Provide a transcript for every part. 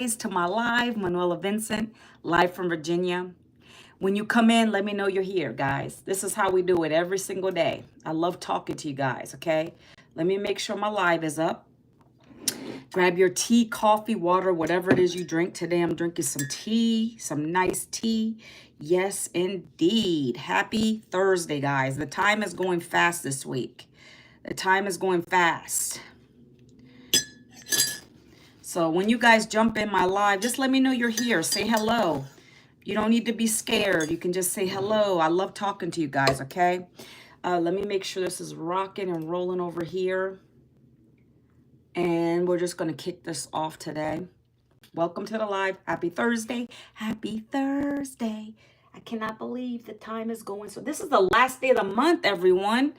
to my live, Manuela Vincent, live from Virginia. When you come in, let me know you're here, guys. This is how we do it every single day. I love talking to you guys, okay? Let me make sure my live is up. Grab your tea, coffee, water, whatever it is you drink. Today I'm drinking some tea, some nice tea. Yes, indeed. Happy Thursday, guys. The time is going fast this week. The time is going fast. So when you guys jump in my live, just let me know you're here. Say hello. You don't need to be scared. You can just say hello. I love talking to you guys, okay? Let me make sure this is rocking and rolling over here. And we're just going to kick this off today. Welcome to the live. Happy Thursday. Happy Thursday. I cannot believe the time is going. So this is the last day of the month, everyone.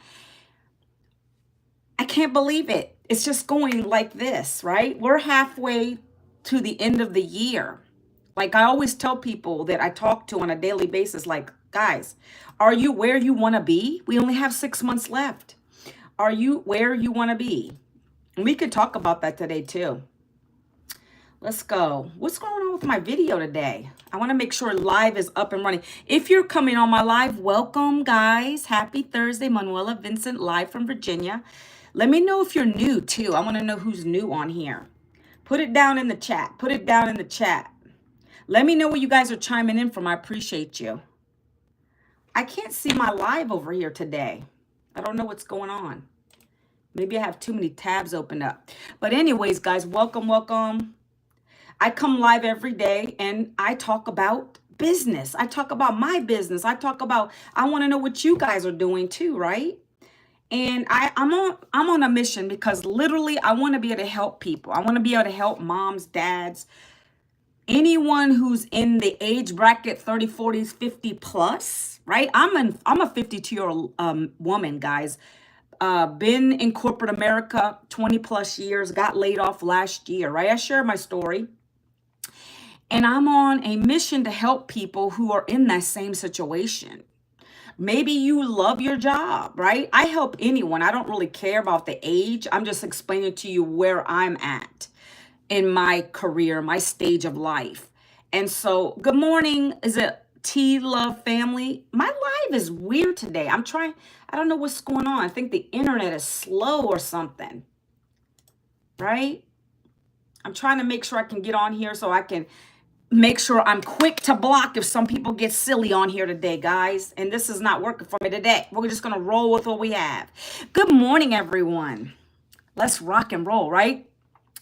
I can't believe it. It's just going like this, right? We're halfway to the end of the year. Like I always tell people that I talk to on a daily basis, like, guys, are you where you want to be? We only have 6 months left. Are you where you want to be? And we could talk about that today too. Let's go. What's going on with my video today? I want to make sure live is up and running. If you're coming on my live, welcome, guys. Happy Thursday. Manuela Vincent, live from Virginia. Let me know if you're new too. I want to know who's new on here. Put it down in the chat. Put it down in the chat. Let me know where you guys are chiming in from. I appreciate you. I can't see my live over here today. I don't know what's going on. Maybe I have too many tabs opened up. But anyways, guys, welcome, welcome. I come live every day and I talk about business. I talk about my business. I want to know what you guys are doing too, right? And I'm on a mission because literally I want to be able to help people. I want to be able to help moms, dads, anyone who's in the age bracket 30, 40s, 50 plus, right? I'm a 52-year-old woman, guys. Been in corporate America 20 plus years, got laid off last year, right? I share my story. And I'm on a mission to help people who are in that same situation. Maybe you love your job, right? I help anyone. I don't really care about the age. I'm just explaining to you where I'm at in my career, my stage of life. And so, good morning. Is it T Love family? My live is weird today. I don't know what's going on. I think the internet is slow or something, right? I'm trying to make sure I can get on here so I can make sure I'm quick to block if some people get silly on here today, guys. And this is not working for me today. We're just going to roll with what we have. Good morning, everyone. Let's rock and roll, right?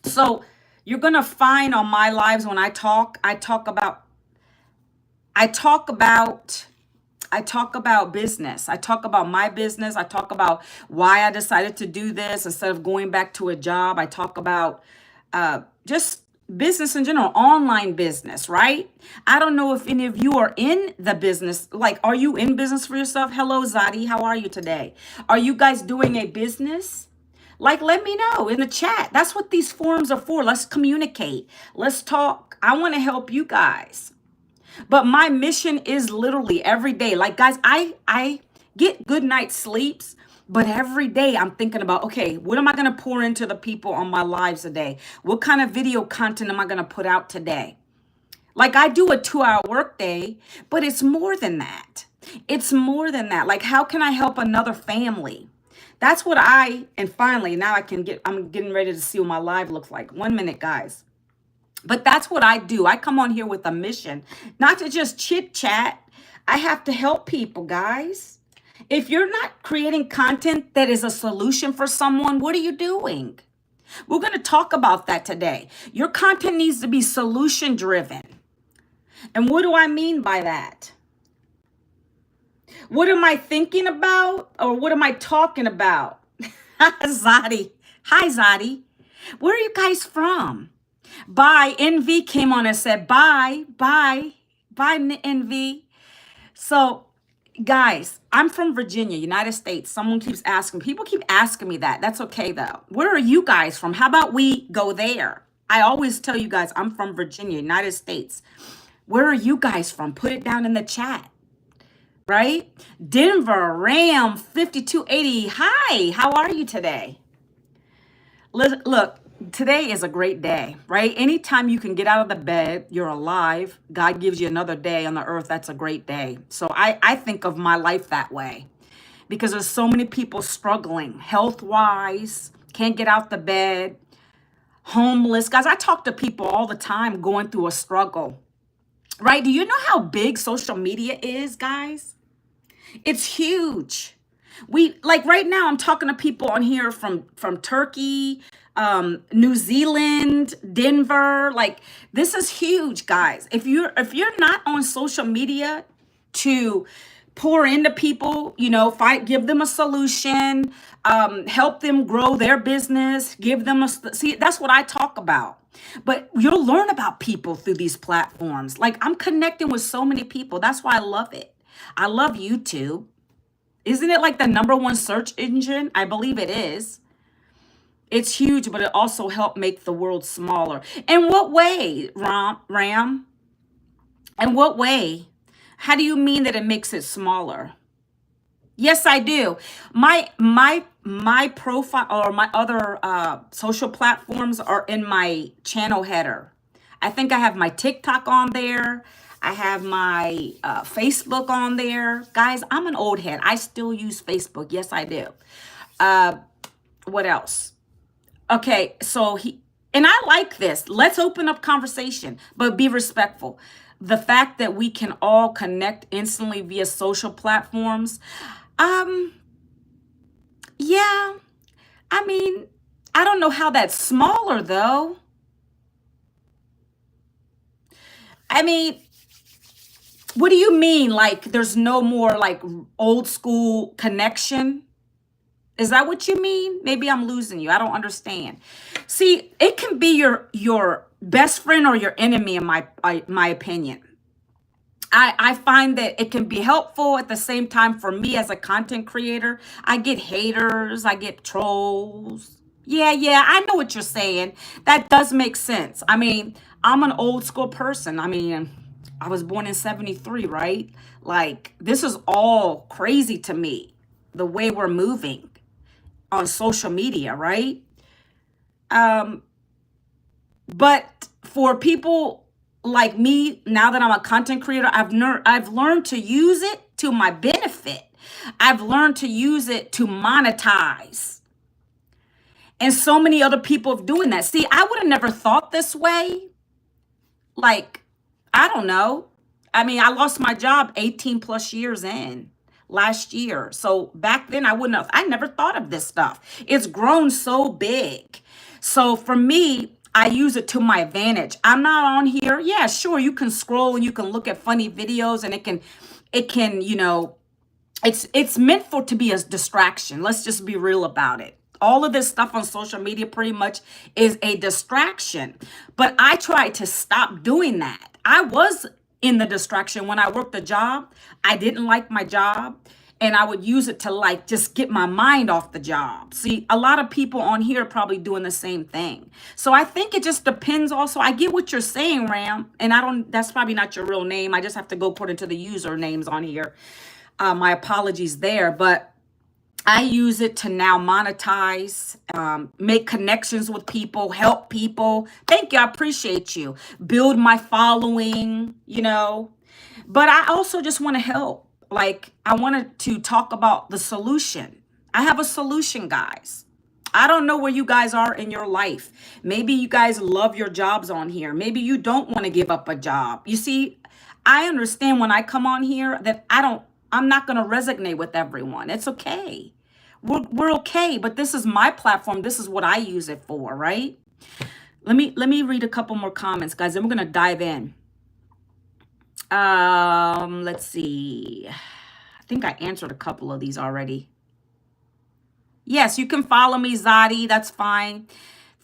So you're going to find on my lives when I talk about business. I talk about my business. I talk about why I decided to do this instead of going back to a job. I talk about just business in general, online business, right? I don't know if any of you are in the business. Like, are you in business for yourself? Hello, Zadi. How are you today? Are you guys doing a business? Like, let me know in the chat. That's what these forums are for. Let's communicate. Let's talk. I want to help you guys. But my mission is literally every day. Like, guys, I get good night's sleeps, but every day I'm thinking about, okay, what am I going to pour into the people on my lives today? What kind of video content am I going to put out today? Like, I do a 2-hour workday, but it's more than that. It's more than that. Like, how can I help another family? That's what and finally, now I'm getting ready to see what my live looks like. 1 minute, guys. But that's what I do. I come on here with a mission, not to just chit chat. I have to help people, guys. If you're not creating content that is a solution for someone, what are you doing? We're going to talk about that today. Your content needs to be solution driven. And what do I mean by that? What am I thinking about or what am I talking about? Zadi. Hi, Zadi. Where are you guys from? Bye. NV came on and said, bye, NV. So, guys, I'm from Virginia, United States. People keep asking me that. That's okay, though. Where are you guys from? How about we go there? I always tell you guys, I'm from Virginia, United States. Where are you guys from? Put it down in the chat, right? Denver, Ram 5280. Hi, how are you today? Look, Today is a great day, right? Anytime you can get out of the bed, you're alive. God gives you another day on the earth. That's a great day. So I think of my life that way because there's so many people struggling health wise, can't get out the bed, homeless. Guys, I talk to people all the time going through a struggle, right? Do you know how big social media is, guys? It's huge. We like right now I'm talking to people on here from Turkey, New Zealand, Denver. Like this is huge, guys. If you're not on social media to pour into people, fight, give them a solution, help them grow their business, give them see, that's what I talk about. But you'll learn about people through these platforms. Like I'm connecting with so many people. That's why I love it. I love YouTube. Isn't it like the number one search engine? I believe it is. It's huge, but it also helped make the world smaller. In what way, Ram? In what way? How do you mean that it makes it smaller? Yes, I do. My profile or my other social platforms are in my channel header. I think I have my TikTok on there. I have my Facebook on there. Guys, I'm an old head. I still use Facebook. Yes, I do. What else? Okay, so and I like this. Let's open up conversation, but be respectful. The fact that we can all connect instantly via social platforms, um, yeah, I mean, I don't know how that's smaller though. I mean, what do you mean? Like there's no more like old school connection? Is that what you mean? Maybe I'm losing you. I don't understand. See, it can be your best friend or your enemy in my opinion. I find that it can be helpful at the same time for me as a content creator. I get haters, I get trolls. Yeah, I know what you're saying. That does make sense. I mean, I'm an old school person. I mean, I was born in 73, right? Like, this is all crazy to me, the way we're moving on social media, right? Um, but for people like me, now that I'm a content creator, I've learned to use it to my benefit. I've learned to use it to monetize. And so many other people are doing that. See, I would have never thought this way. Like, I don't know. I mean, I lost my job 18 plus years in last year. So back then I never thought of this stuff. It's grown so big. So for me, I use it to my advantage. I'm not on here. Yeah, sure. You can scroll and you can look at funny videos and it can, it's meant for to be a distraction. Let's just be real about it. All of this stuff on social media pretty much is a distraction. But I tried to stop doing that. I was in the distraction when I worked a job. I didn't like my job. And I would use it to like just get my mind off the job. See, a lot of people on here are probably doing the same thing. So I think it just depends also. I get what you're saying, Ram. And that's probably not your real name. I just have to go according to the usernames on here. My apologies there. But I use it to now monetize, make connections with people, help people. Thank you. I appreciate you. Build my following. But I also just want to help. Like, I wanted to talk about the solution. I have a solution, guys. I don't know where you guys are in your life. Maybe you guys love your jobs on here. Maybe you don't want to give up a job. You see, I understand when I come on here that I'm not going to resonate with everyone. It's okay. We're okay, but this is my platform. This is what I use it for, right? Let me read a couple more comments, guys, and we're going to dive in. Let's see. I think I answered a couple of these already. Yes, you can follow me, Zadi. That's fine.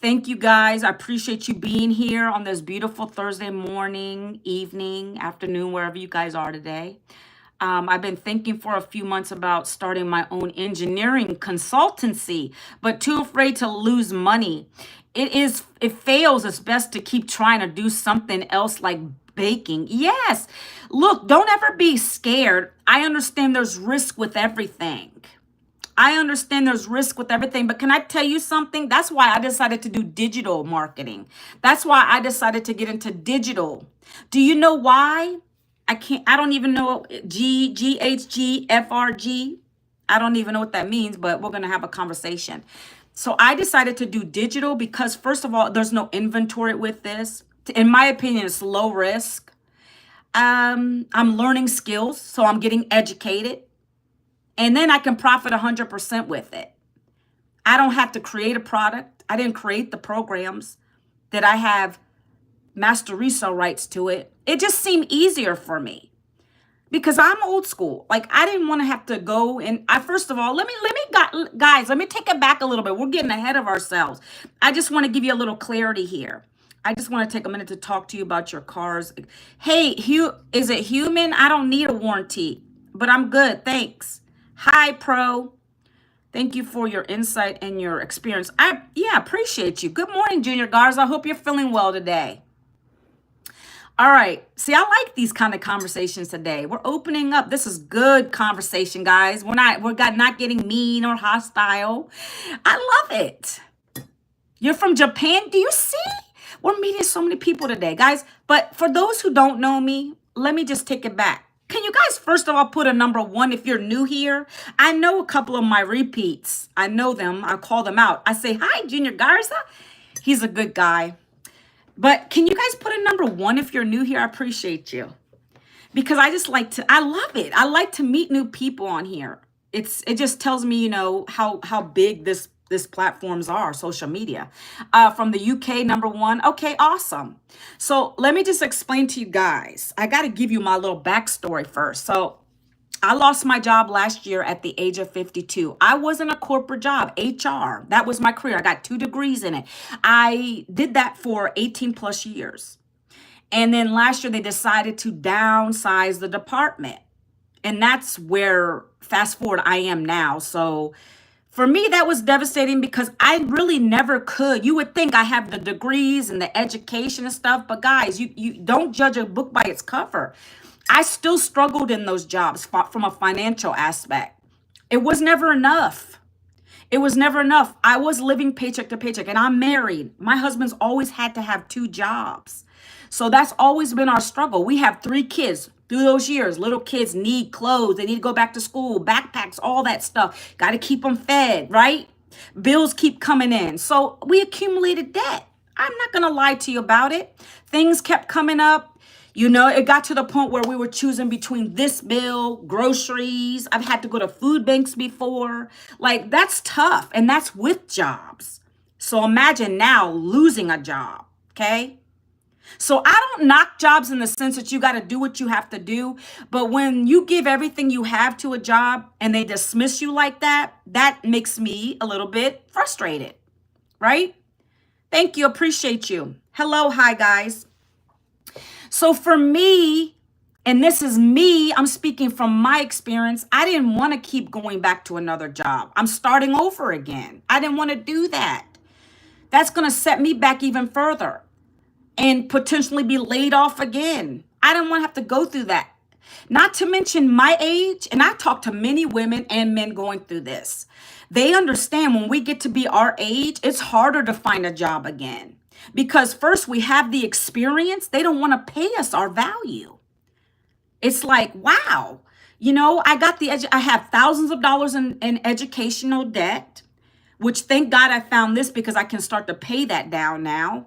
Thank you, guys. I appreciate you being here on this beautiful Thursday morning, evening, afternoon, wherever you guys are today. I've been thinking for a few months about starting my own engineering consultancy, but too afraid to lose money. It fails, it's best to keep trying to do something else like baking. Yes. Look, don't ever be scared. I understand there's risk with everything. I understand there's risk with everything, but can I tell you something? That's why I decided to do digital marketing. That's why I decided to get into digital. Do you know why? I don't even know GHGFRG. I don't even know what that means, but we're going to have a conversation. So I decided to do digital because first of all, there's no inventory with this. In my opinion, it's low risk. I'm learning skills, so I'm getting educated. And then I can profit 100% with it. I don't have to create a product. I didn't create the programs that I have master resale rights to it. It just seemed easier for me because I'm old school. Like I didn't want to have to go and first of all, guys, let me take it back a little bit. We're getting ahead of ourselves. I just want to give you a little clarity here. I just want to take a minute to talk to you about your cars. Hey, is it human? I don't need a warranty, but I'm good. Thanks. Hi, Pro. Thank you for your insight and your experience. Yeah, appreciate you. Good morning, Junior Garza. I hope you're feeling well today. All right. See, I like these kind of conversations today. We're opening up. This is good conversation, guys. We're not getting mean or hostile. I love it. You're from Japan. Do you see? We're meeting so many people today, guys. But for those who don't know me, let me just take it back. Can you guys, first of all, put a number 1 if you're new here? I know a couple of my repeats. I know them. I call them out. I say, hi, Junior Garza. He's a good guy. But can you guys put a number 1 if you're new here? I appreciate you. Because I love it. I like to meet new people on here. It just tells me, how big this platforms are, social media. From the UK, number 1. Okay, awesome. So let me just explain to you guys. I got to give you my little backstory first. So I lost my job last year at the age of 52. I was in a corporate job, HR. That was my career. I got 2 degrees in it. I did that for 18 plus years. And then last year they decided to downsize the department. And that's where, fast forward, I am now. So for me, that was devastating because I really never could. You would think I have the degrees and the education and stuff, but guys, you don't judge a book by its cover. I still struggled in those jobs from a financial aspect. It was never enough. It was never enough. I was living paycheck to paycheck and I'm married. My husband's always had to have 2 jobs. So that's always been our struggle. We have 3 kids. Through those years, little kids need clothes. They need to go back to school, backpacks, all that stuff. Got to keep them fed, right? Bills keep coming in. So we accumulated debt. I'm not going to lie to you about it. Things kept coming up. It got to the point where we were choosing between this bill, groceries. I've had to go to food banks before. Like, that's tough. And that's with jobs. So imagine now losing a job, okay? So I don't knock jobs in the sense that you got to do what you have to do. But when you give everything you have to a job and they dismiss you like that, that makes me a little bit frustrated, right? Thank you. Appreciate you. Hello. Hi, guys. So for me, and this is me, I'm speaking from my experience. I didn't want to keep going back to another job. I'm starting over again. I didn't want to do that. That's going to set me back even further and potentially be laid off again. I didn't want to have to go through that. Not to mention my age, and I talk to many women and men going through this. They understand when we get to be our age, it's harder to find a job again. Because first we have the experience, they don't want to pay us our value. It's like, wow, I have thousands of dollars in educational debt, which thank God I found this because I can start to pay that down now.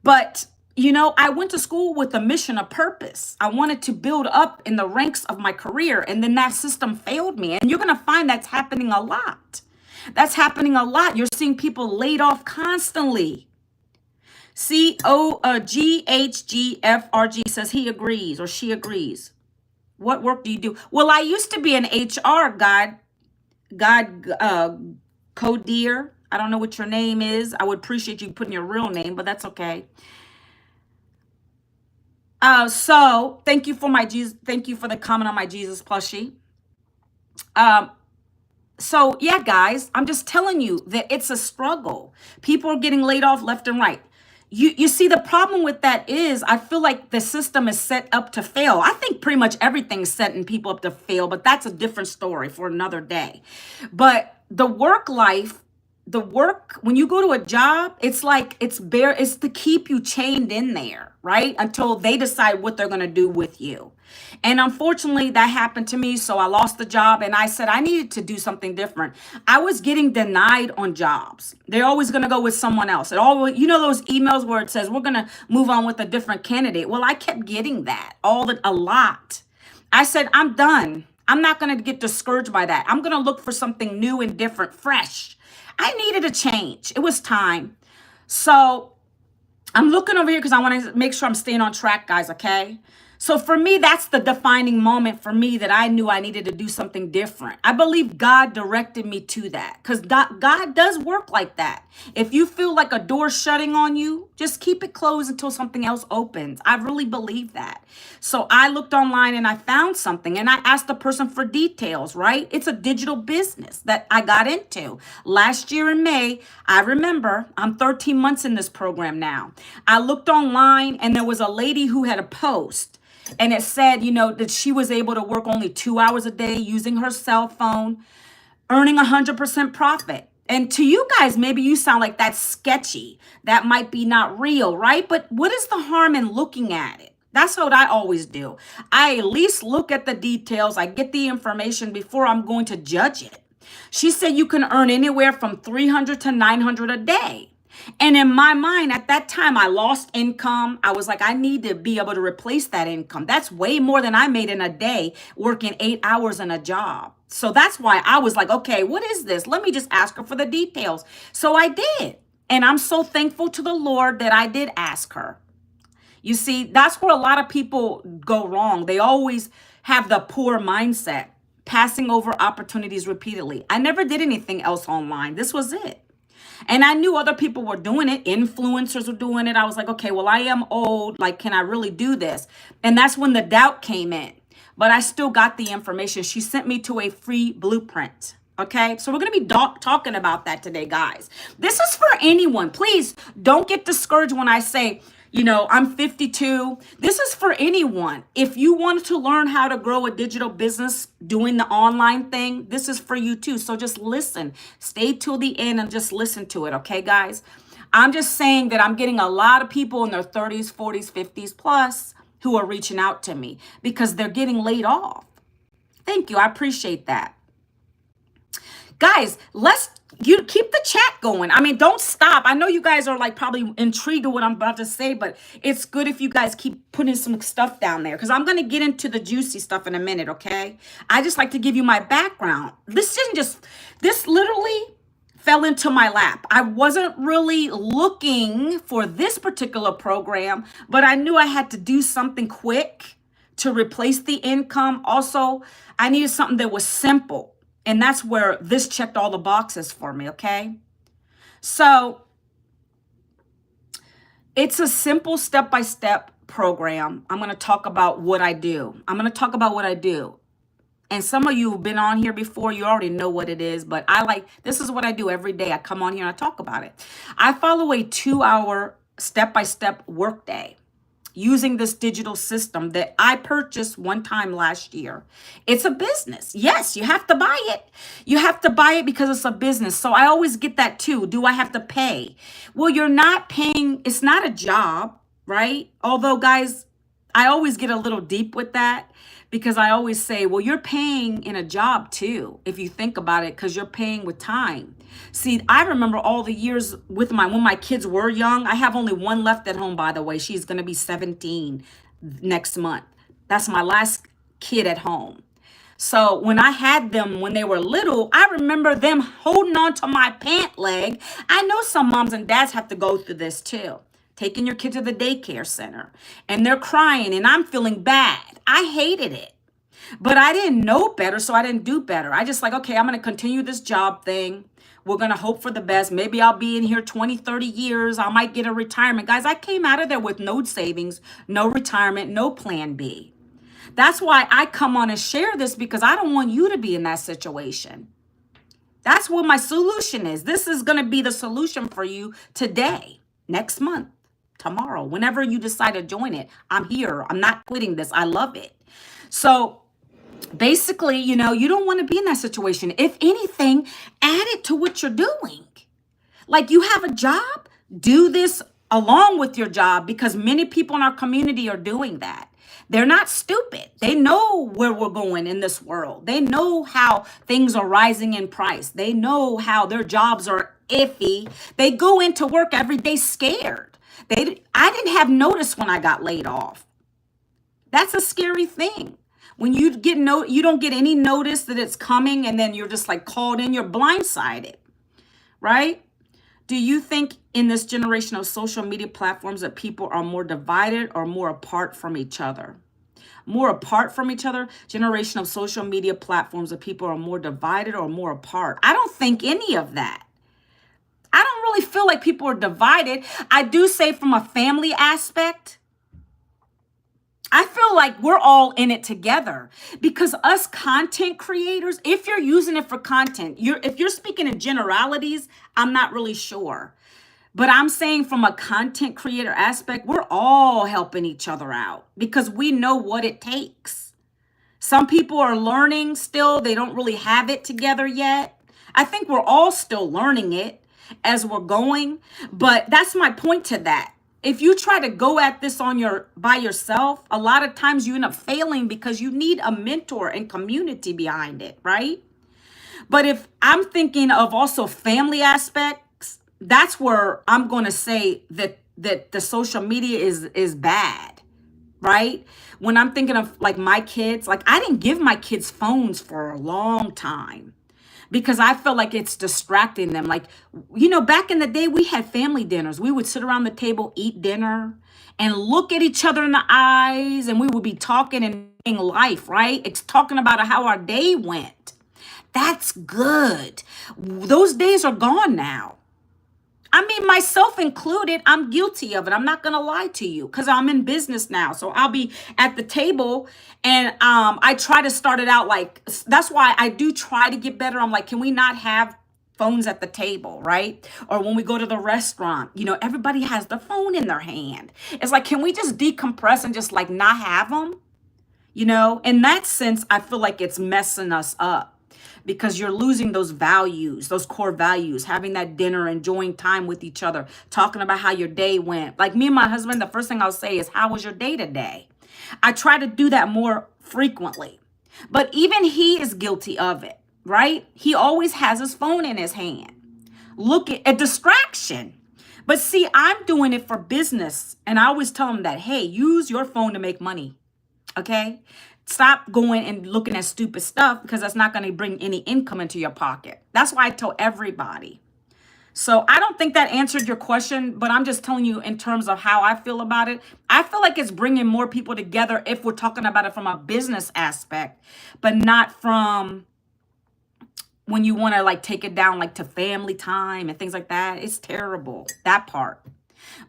But I went to school with a mission, a purpose. I wanted to build up in the ranks of my career, and then that system failed me. And you're going to find that's happening a lot. That's happening a lot. You're seeing people laid off constantly. GHGFRG says he agrees or she agrees. What work do you do? Well, I used to be an HR Codeer. I don't know what your name is. I would appreciate you putting your real name, but that's okay. So thank you for the comment on my Jesus plushie. So yeah, guys, I'm just telling you that it's a struggle. People are getting laid off left and right. You see, the problem with that is I feel like the system is set up to fail. I think pretty much everything's setting people up to fail, but that's a different story for another day. But the work life, the work, when you go to a job, it's like it's to keep you chained in there, right? Until they decide what they're gonna do with you. And unfortunately, that happened to me. So I lost the job and I said I needed to do something different. I was getting denied on jobs. They're always going to go with someone else. It always, you know, those emails where it says we're going to move on with a different candidate. Well, I kept getting that a lot. I said, I'm done. I'm not going to get discouraged by that. I'm going to look for something new and different, fresh. I needed a change. It was time. So I'm looking over here because I want to make sure I'm staying on track, guys, okay? So for me, that's the defining moment for me that I knew I needed to do something different. I believe God directed me to that because God does work like that. If you feel like a door shutting on you, just keep it closed until something else opens. I really believe that. So I looked online and I found something and I asked the person for details, right? It's a digital business that I got into last year in May. I remember I'm 13 months in this program now. I looked online and there was a lady who had a post. And it said, you know, that she was able to work only 2 hours a day using her cell phone, earning 100% profit. And to you guys, maybe you sound like that's sketchy. That might be not real, right? But what is the harm in looking at it? That's what I always do. I at least look at the details. I get the information before I'm going to judge it. She said you can earn anywhere from 300 to 900 a day. And in my mind, at that time, I lost income. I was like, I need to be able to replace that income. That's way more than I made in a day working 8 hours in a job. So that's why I was like, okay, what is this? Let me just ask her for the details. So I did. And I'm so thankful to the Lord that I did ask her. You see, that's where a lot of people go wrong. They always have the poor mindset, passing over opportunities repeatedly. I never did anything else online. This was it. And I knew other people were doing it. Influencers were doing it. I was like, okay, well, I am old. Like, can I really do this? And that's when the doubt came in. But I still got the information. She sent me to a free blueprint. Okay, so we're going to be talking about that today, guys. This is for anyone. Please don't get discouraged when I say, you know, I'm 52. This is for anyone. If you want to learn how to grow a digital business doing the online thing, this is for you too. So just listen, stay till the end and just listen to it. Okay, guys? I'm just saying that I'm getting a lot of people in their 30s, 40s, 50s plus who are reaching out to me because they're getting laid off. Thank you. I appreciate that. Guys, you keep the chat going. I mean, don't stop. I know you guys are like probably intrigued with what I'm about to say, but it's good if you guys keep putting some stuff down there because I'm going to get into the juicy stuff in a minute, okay? I just like to give you my background. This literally fell into my lap. I wasn't really looking for this particular program, but I knew I had to do something quick to replace the income. Also, I needed something that was simple. And that's where this checked all the boxes for me, okay? So it's a simple step-by-step program. I'm going to talk about what I do. And some of you have been on here before. You already know what it is. But this is what I do every day. I come on here and I talk about it. I follow a 2-hour step-by-step workday using this digital system that I purchased one time last year. It's a business. Yes, you have to buy it. You have to buy it because it's a business. So I always get that too. Do I have to pay? Well, you're not paying. It's not a job, right? Although, guys, I always get a little deep with that because I always say, well, you're paying in a job too, if you think about it, because you're paying with time. See, I remember all the years when my kids were young. I have only one left at home, by the way. She's going to be 17 next month. That's my last kid at home. So when I had them when they were little, I remember them holding on to my pant leg. I know some moms and dads have to go through this too. Taking your kid to the daycare center and they're crying and I'm feeling bad. I hated it, but I didn't know better. So I didn't do better. I just like, okay, I'm going to continue this job thing. We're going to hope for the best. Maybe I'll be in here 20, 30 years. I might get a retirement. Guys, I came out of there with no savings, no retirement, no plan B. That's why I come on and share this because I don't want you to be in that situation. That's what my solution is. This is going to be the solution for you today, next month. tomorrow. Whenever you decide to join it, I'm here. I'm not quitting this. I love it. So basically, you don't want to be in that situation. If anything, add it to what you're doing. Like, you have a job, do this along with your job, because many people in our community are doing that. They're not stupid. They know where we're going in this world. They know how things are rising in price. They know how their jobs are iffy. They go into work every day scared. I didn't have notice when I got laid off. That's a scary thing. When you you don't get any notice that it's coming, and then you're just like called in, you're blindsided, right? Do you think in this generation of social media platforms that people are more divided or more apart from each other? More apart from each other? Generation of social media platforms that people are more divided or more apart? I don't think any of that. I don't really feel like people are divided. I do say from a family aspect, I feel like we're all in it together, because us content creators, if you're using it for content, if you're speaking in generalities, I'm not really sure. But I'm saying from a content creator aspect, we're all helping each other out because we know what it takes. Some people are learning still. They don't really have it together yet. I think we're all still learning it as we're going. But that's my point to that. If you try to go at this by yourself, a lot of times you end up failing because you need a mentor and community behind it, right? But if I'm thinking of also family aspects, that's where I'm going to say that the social media is bad, right? When I'm thinking of like my kids, like I didn't give my kids phones for a long time, because I feel like it's distracting them. Like, back in the day, we had family dinners. We would sit around the table, eat dinner, and look at each other in the eyes, and we would be talking and in life, right? It's talking about how our day went. That's good. Those days are gone now. I mean, myself included, I'm guilty of it. I'm not going to lie to you because I'm in business now. So I'll be at the table, and I try to start it out like, that's why I do try to get better. I'm like, can we not have phones at the table, right? Or when we go to the restaurant, everybody has their phone in their hand. It's like, can we just decompress and just like not have them? In that sense, I feel like it's messing us up, because you're losing those values, those core values, having that dinner, enjoying time with each other, talking about how your day went. Like me and my husband, the first thing I'll say is, how was your day today? I try to do that more frequently, but even he is guilty of it, right? He always has his phone in his hand. Look at a distraction. But see, I'm doing it for business. And I always tell him that, hey, use your phone to make money. Okay? Stop going and looking at stupid stuff, because that's not going to bring any income into your pocket. That's why I tell everybody. So I don't think that answered your question, but I'm just telling you in terms of how I feel about it. I feel like it's bringing more people together if we're talking about it from a business aspect, but not from when you want to like take it down like to family time and things like that. It's terrible, that part.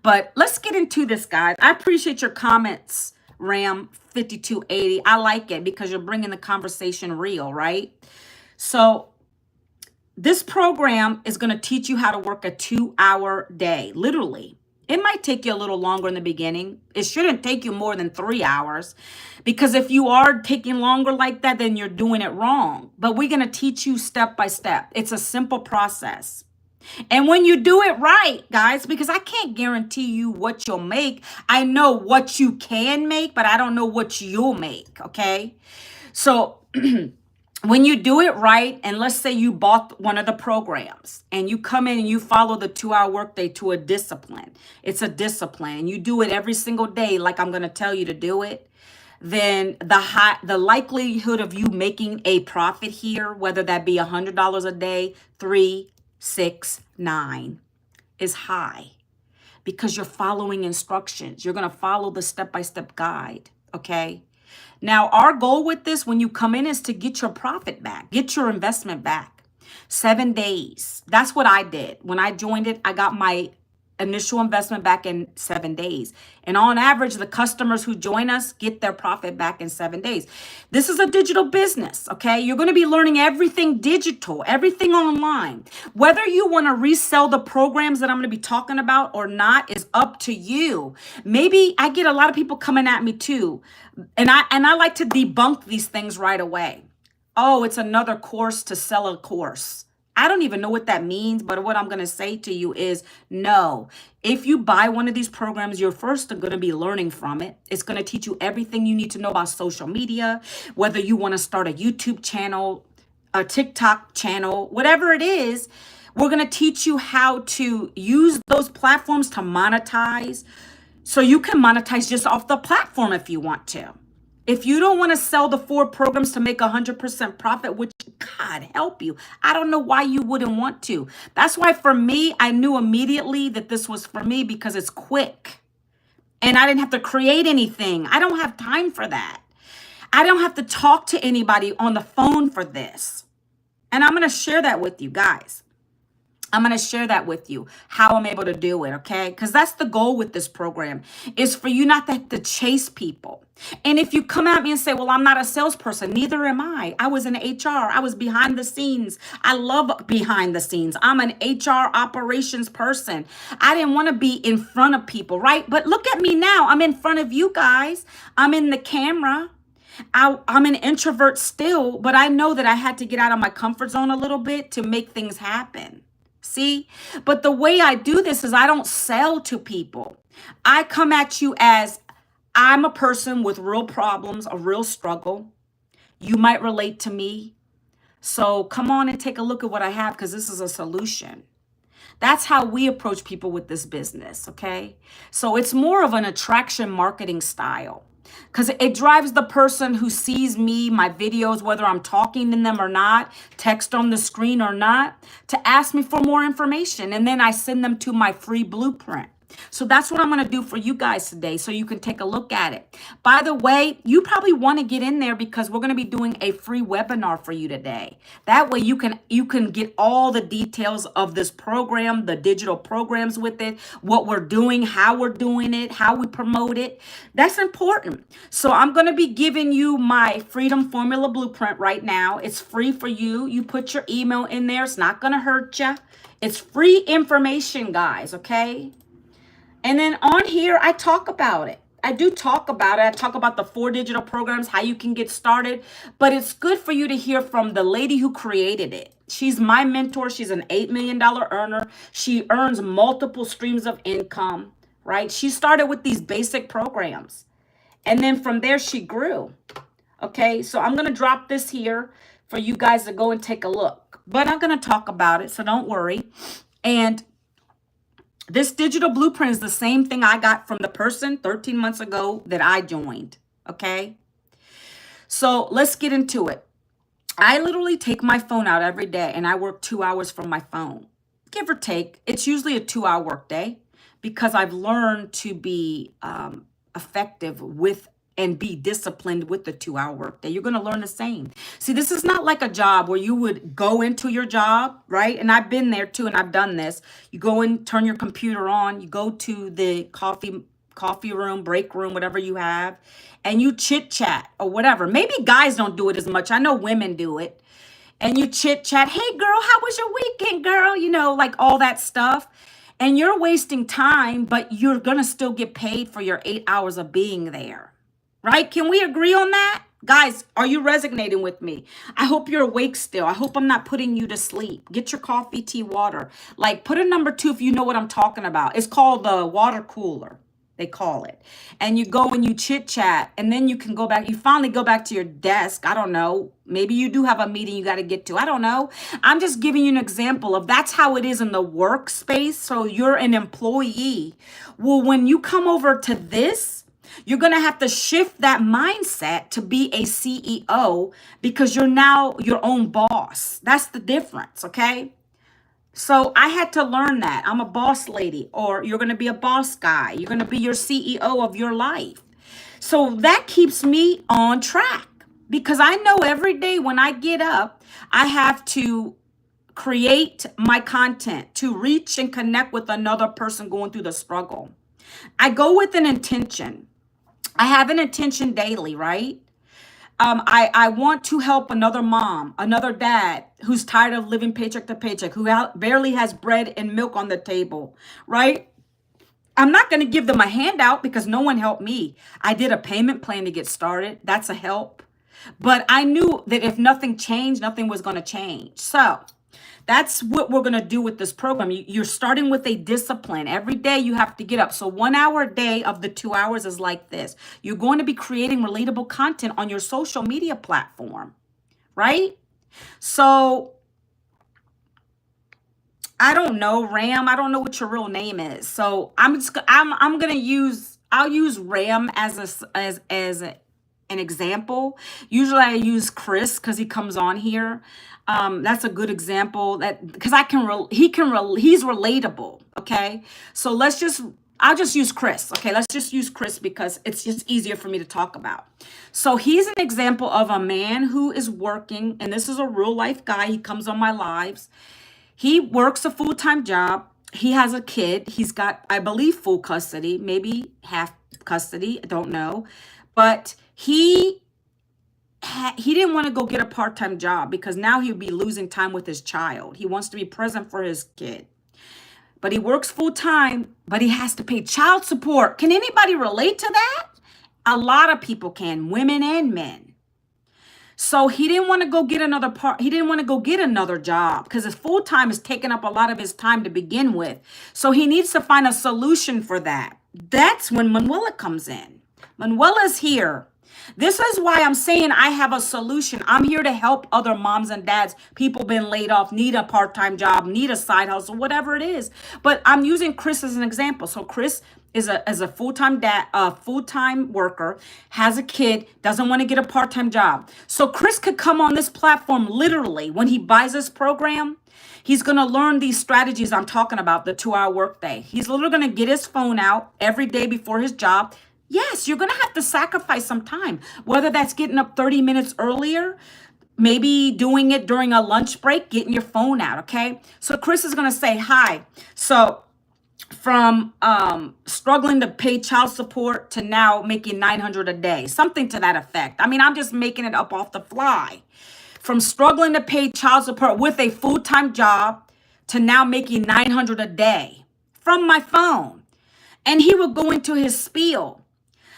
But let's get into this, guys. I appreciate your comments, Ram 5280. I like it because you're bringing the conversation real, right? So this program is going to teach you how to work a 2-hour day, literally. It might take you a little longer in the beginning. It shouldn't take you more than 3 hours, because if you are taking longer like that, then you're doing it wrong. But we're going to teach you step by step. It's a simple process. And when you do it right, guys, because I can't guarantee you what you'll make. I know what you can make, but I don't know what you'll make, okay? So when you do it right, and let's say you bought one of the programs and you come in and you follow the 2-hour workday to a discipline. It's a discipline. You do it every single day like I'm going to tell you to do it. Then the likelihood of you making a profit here, whether that be $100 a day, 3, 6, 9, is high, because you're following instructions. You're going to follow the step-by-step guide, okay? Now, our goal with this when you come in is to get your profit back, get your investment back. 7 days. That's what I did. When I joined it, I got my initial investment back in 7 days. And on average, the customers who join us get their profit back in 7 days. This is a digital business, okay? You're going to be learning everything digital, everything online. Whether you want to resell the programs that I'm going to be talking about or not is up to you. Maybe I get a lot of people coming at me too. And I like to debunk these things right away. Oh, it's another course to sell a course. I don't even know what that means, but what I'm going to say to you is no. If you buy one of these programs, you're first going to be learning from it. It's going to teach you everything you need to know about social media, whether you want to start a YouTube channel, a TikTok channel, whatever it is. We're going to teach you how to use those platforms to monetize. So you can monetize just off the platform if you want to. If you don't want to sell the 4 programs to make 100% profit, which God help you, I don't know why you wouldn't want to. That's why for me, I knew immediately that this was for me because it's quick and I didn't have to create anything. I don't have time for that. I don't have to talk to anybody on the phone for this. And I'm going to share that with you guys. I'm going to share that with you, how I'm able to do it, okay? Because that's the goal with this program, is for you not to have to chase people. And if you come at me and say, well, I'm not a salesperson, neither am I. I was in HR. I was behind the scenes. I love behind the scenes. I'm an HR operations person. I didn't want to be in front of people, right? But look at me now. I'm in front of you guys. I'm in the camera. I'm an introvert still, but I know that I had to get out of my comfort zone a little bit to make things happen. See, but the way I do this is I don't sell to people. I come at you as I'm a person with real problems, a real struggle. You might relate to me. So come on and take a look at what I have because this is a solution. That's how we approach people with this business, okay? So it's more of an attraction marketing style. Because it drives the person who sees me, my videos, whether I'm talking in them or not, text on the screen or not, to ask me for more information. And then I send them to my free blueprint. So that's what I'm going to do for you guys today so you can take a look at it. By the way, you probably want to get in there because we're going to be doing a free webinar for you today. That way you can get all the details of this program, the digital programs with it, what we're doing, how we're doing it, how we promote it. That's important. So I'm going to be giving you my Freedom Formula Blueprint right now. It's free for you. You put your email in there. It's not going to hurt you. It's free information, guys, okay? And then on here, I talk about it. I do talk about it. I talk about the 4 digital programs, how you can get started. But it's good for you to hear from the lady who created it. She's my mentor. She's an $8 million earner. She earns multiple streams of income, right? She started with these basic programs. And then from there, she grew. Okay, so I'm going to drop this here for you guys to go and take a look. But I'm going to talk about it, so don't worry. And this digital blueprint is the same thing I got from the person 13 months ago that I joined, okay? So let's get into it. I literally take my phone out every day and I work 2 hours from my phone, give or take. It's usually a 2-hour work day because I've learned to be effective with and be disciplined with the 2-hour workday. You're going to learn the same. See, this is not like a job where you would go into your job, right? And I've been there too, and I've done this. You go and turn your computer on, you go to the coffee room, break room, whatever you have, and you chit chat or whatever. Maybe guys don't do it as much. I know women do it. And you chit chat, hey girl, how was your weekend, girl? You know, like all that stuff. And you're wasting time, but you're going to still get paid for your 8 hours of being there. Right? Can we agree on that? Guys, are you resonating with me? I hope you're awake still. I hope I'm not putting you to sleep. Get your coffee, tea, water. Like put a number 2 if you know what I'm talking about. It's called the water cooler, they call it. And you go and you chit chat and then you can go back. You finally go back to your desk. I don't know. Maybe you do have a meeting you got to get to. I don't know. I'm just giving you an example of that's how it is in the workspace. So you're an employee. Well, when you come over to this, you're going to have to shift that mindset to be a CEO because you're now your own boss. That's the difference, okay? So I had to learn that. I'm a boss lady, or you're going to be a boss guy. You're going to be your CEO of your life. So that keeps me on track because I know every day when I get up, I have to create my content to reach and connect with another person going through the struggle. I go with an intention. I have an intention daily, right? I want to help another mom, another dad who's tired of living paycheck to paycheck, who barely has bread and milk on the table, right? I'm not going to give them a handout because no one helped me. I did a payment plan to get started. That's a help. But I knew that if nothing changed, nothing was going to change. So that's what we're going to do with this program. You're starting with a discipline. Every day you have to get up. So 1 hour a day of the 2 hours is like this. You're going to be creating relatable content on your social media platform, right? So I don't know, Ram. I don't know what your real name is. So I'm gonna use I'll use Ram an example. Usually I use Chris because he comes on here. That's a good example that because he's relatable. Okay, so I'll just use Chris. Okay, let's just use Chris because it's just easier for me to talk about. So he's an example of a man who is working, and this is a real life guy. He comes on my lives. He works a full-time job. He has a kid. He's got, I believe, full custody, maybe half custody. I don't know. But he didn't want to go get a part-time job because now he would be losing time with his child. He wants to be present for his kid. But he works full-time, but he has to pay child support. Can anybody relate to that? A lot of people can, women and men. So he didn't want to go get he didn't want to go get another job because his full time is taking up a lot of his time to begin with. So he needs to find a solution for that. That's when Manuela comes in. Manuela's here. This is why I'm saying I have a solution. I'm here to help other moms and dads, people been laid off, need a part-time job, need a side hustle, whatever it is. But I'm using Chris as an example. So Chris is a full-time dad, a full-time worker, has a kid, doesn't want to get a part-time job. So Chris could come on this platform literally when he buys this program. He's going to learn these strategies I'm talking about, the 2-hour workday. He's literally going to get his phone out every day before his job. Yes, you're going to have to sacrifice some time, whether that's getting up 30 minutes earlier, maybe doing it during a lunch break, getting your phone out, okay? So Chris is going to say, hi. So from struggling to pay child support to now making $900 a day, something to that effect. I mean, I'm just making it up off the fly. From struggling to pay child support with a full-time job to now making $900 a day from my phone. And he would go into his spiel.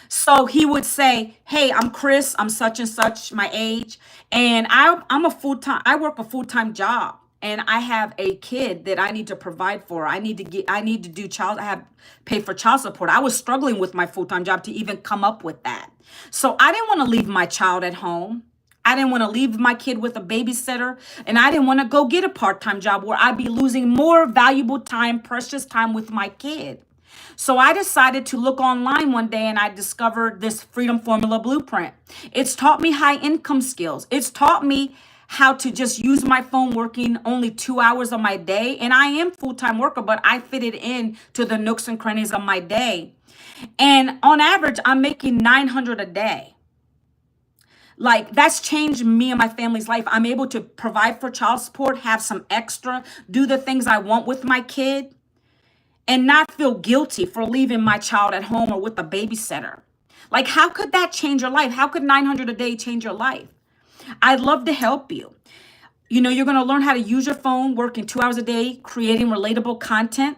So he would say, hey, I'm Chris, I'm such and such, my age, and I work a full-time job, and I have a kid that I need to provide for. I need to do pay for child support. I was struggling with my full-time job to even come up with that. So I didn't want to leave my child at home. I didn't want to leave my kid with a babysitter, and I didn't want to go get a part-time job where I'd be losing more valuable time, precious time with my kid. So I decided to look online one day and I discovered this Freedom Formula Blueprint. It's taught me high income skills. It's taught me how to just use my phone working only 2 hours of my day. And I am full-time worker, but I fit it in to the nooks and crannies of my day. And on average, I'm making $900 a day. Like, that's changed me and my family's life. I'm able to provide for child support, have some extra, do the things I want with my kid, and not feel guilty for leaving my child at home or with a babysitter. Like, how could that change your life? How could $900 a day change your life? I'd love to help you. You know, you're going to learn how to use your phone, working 2 hours a day, creating relatable content.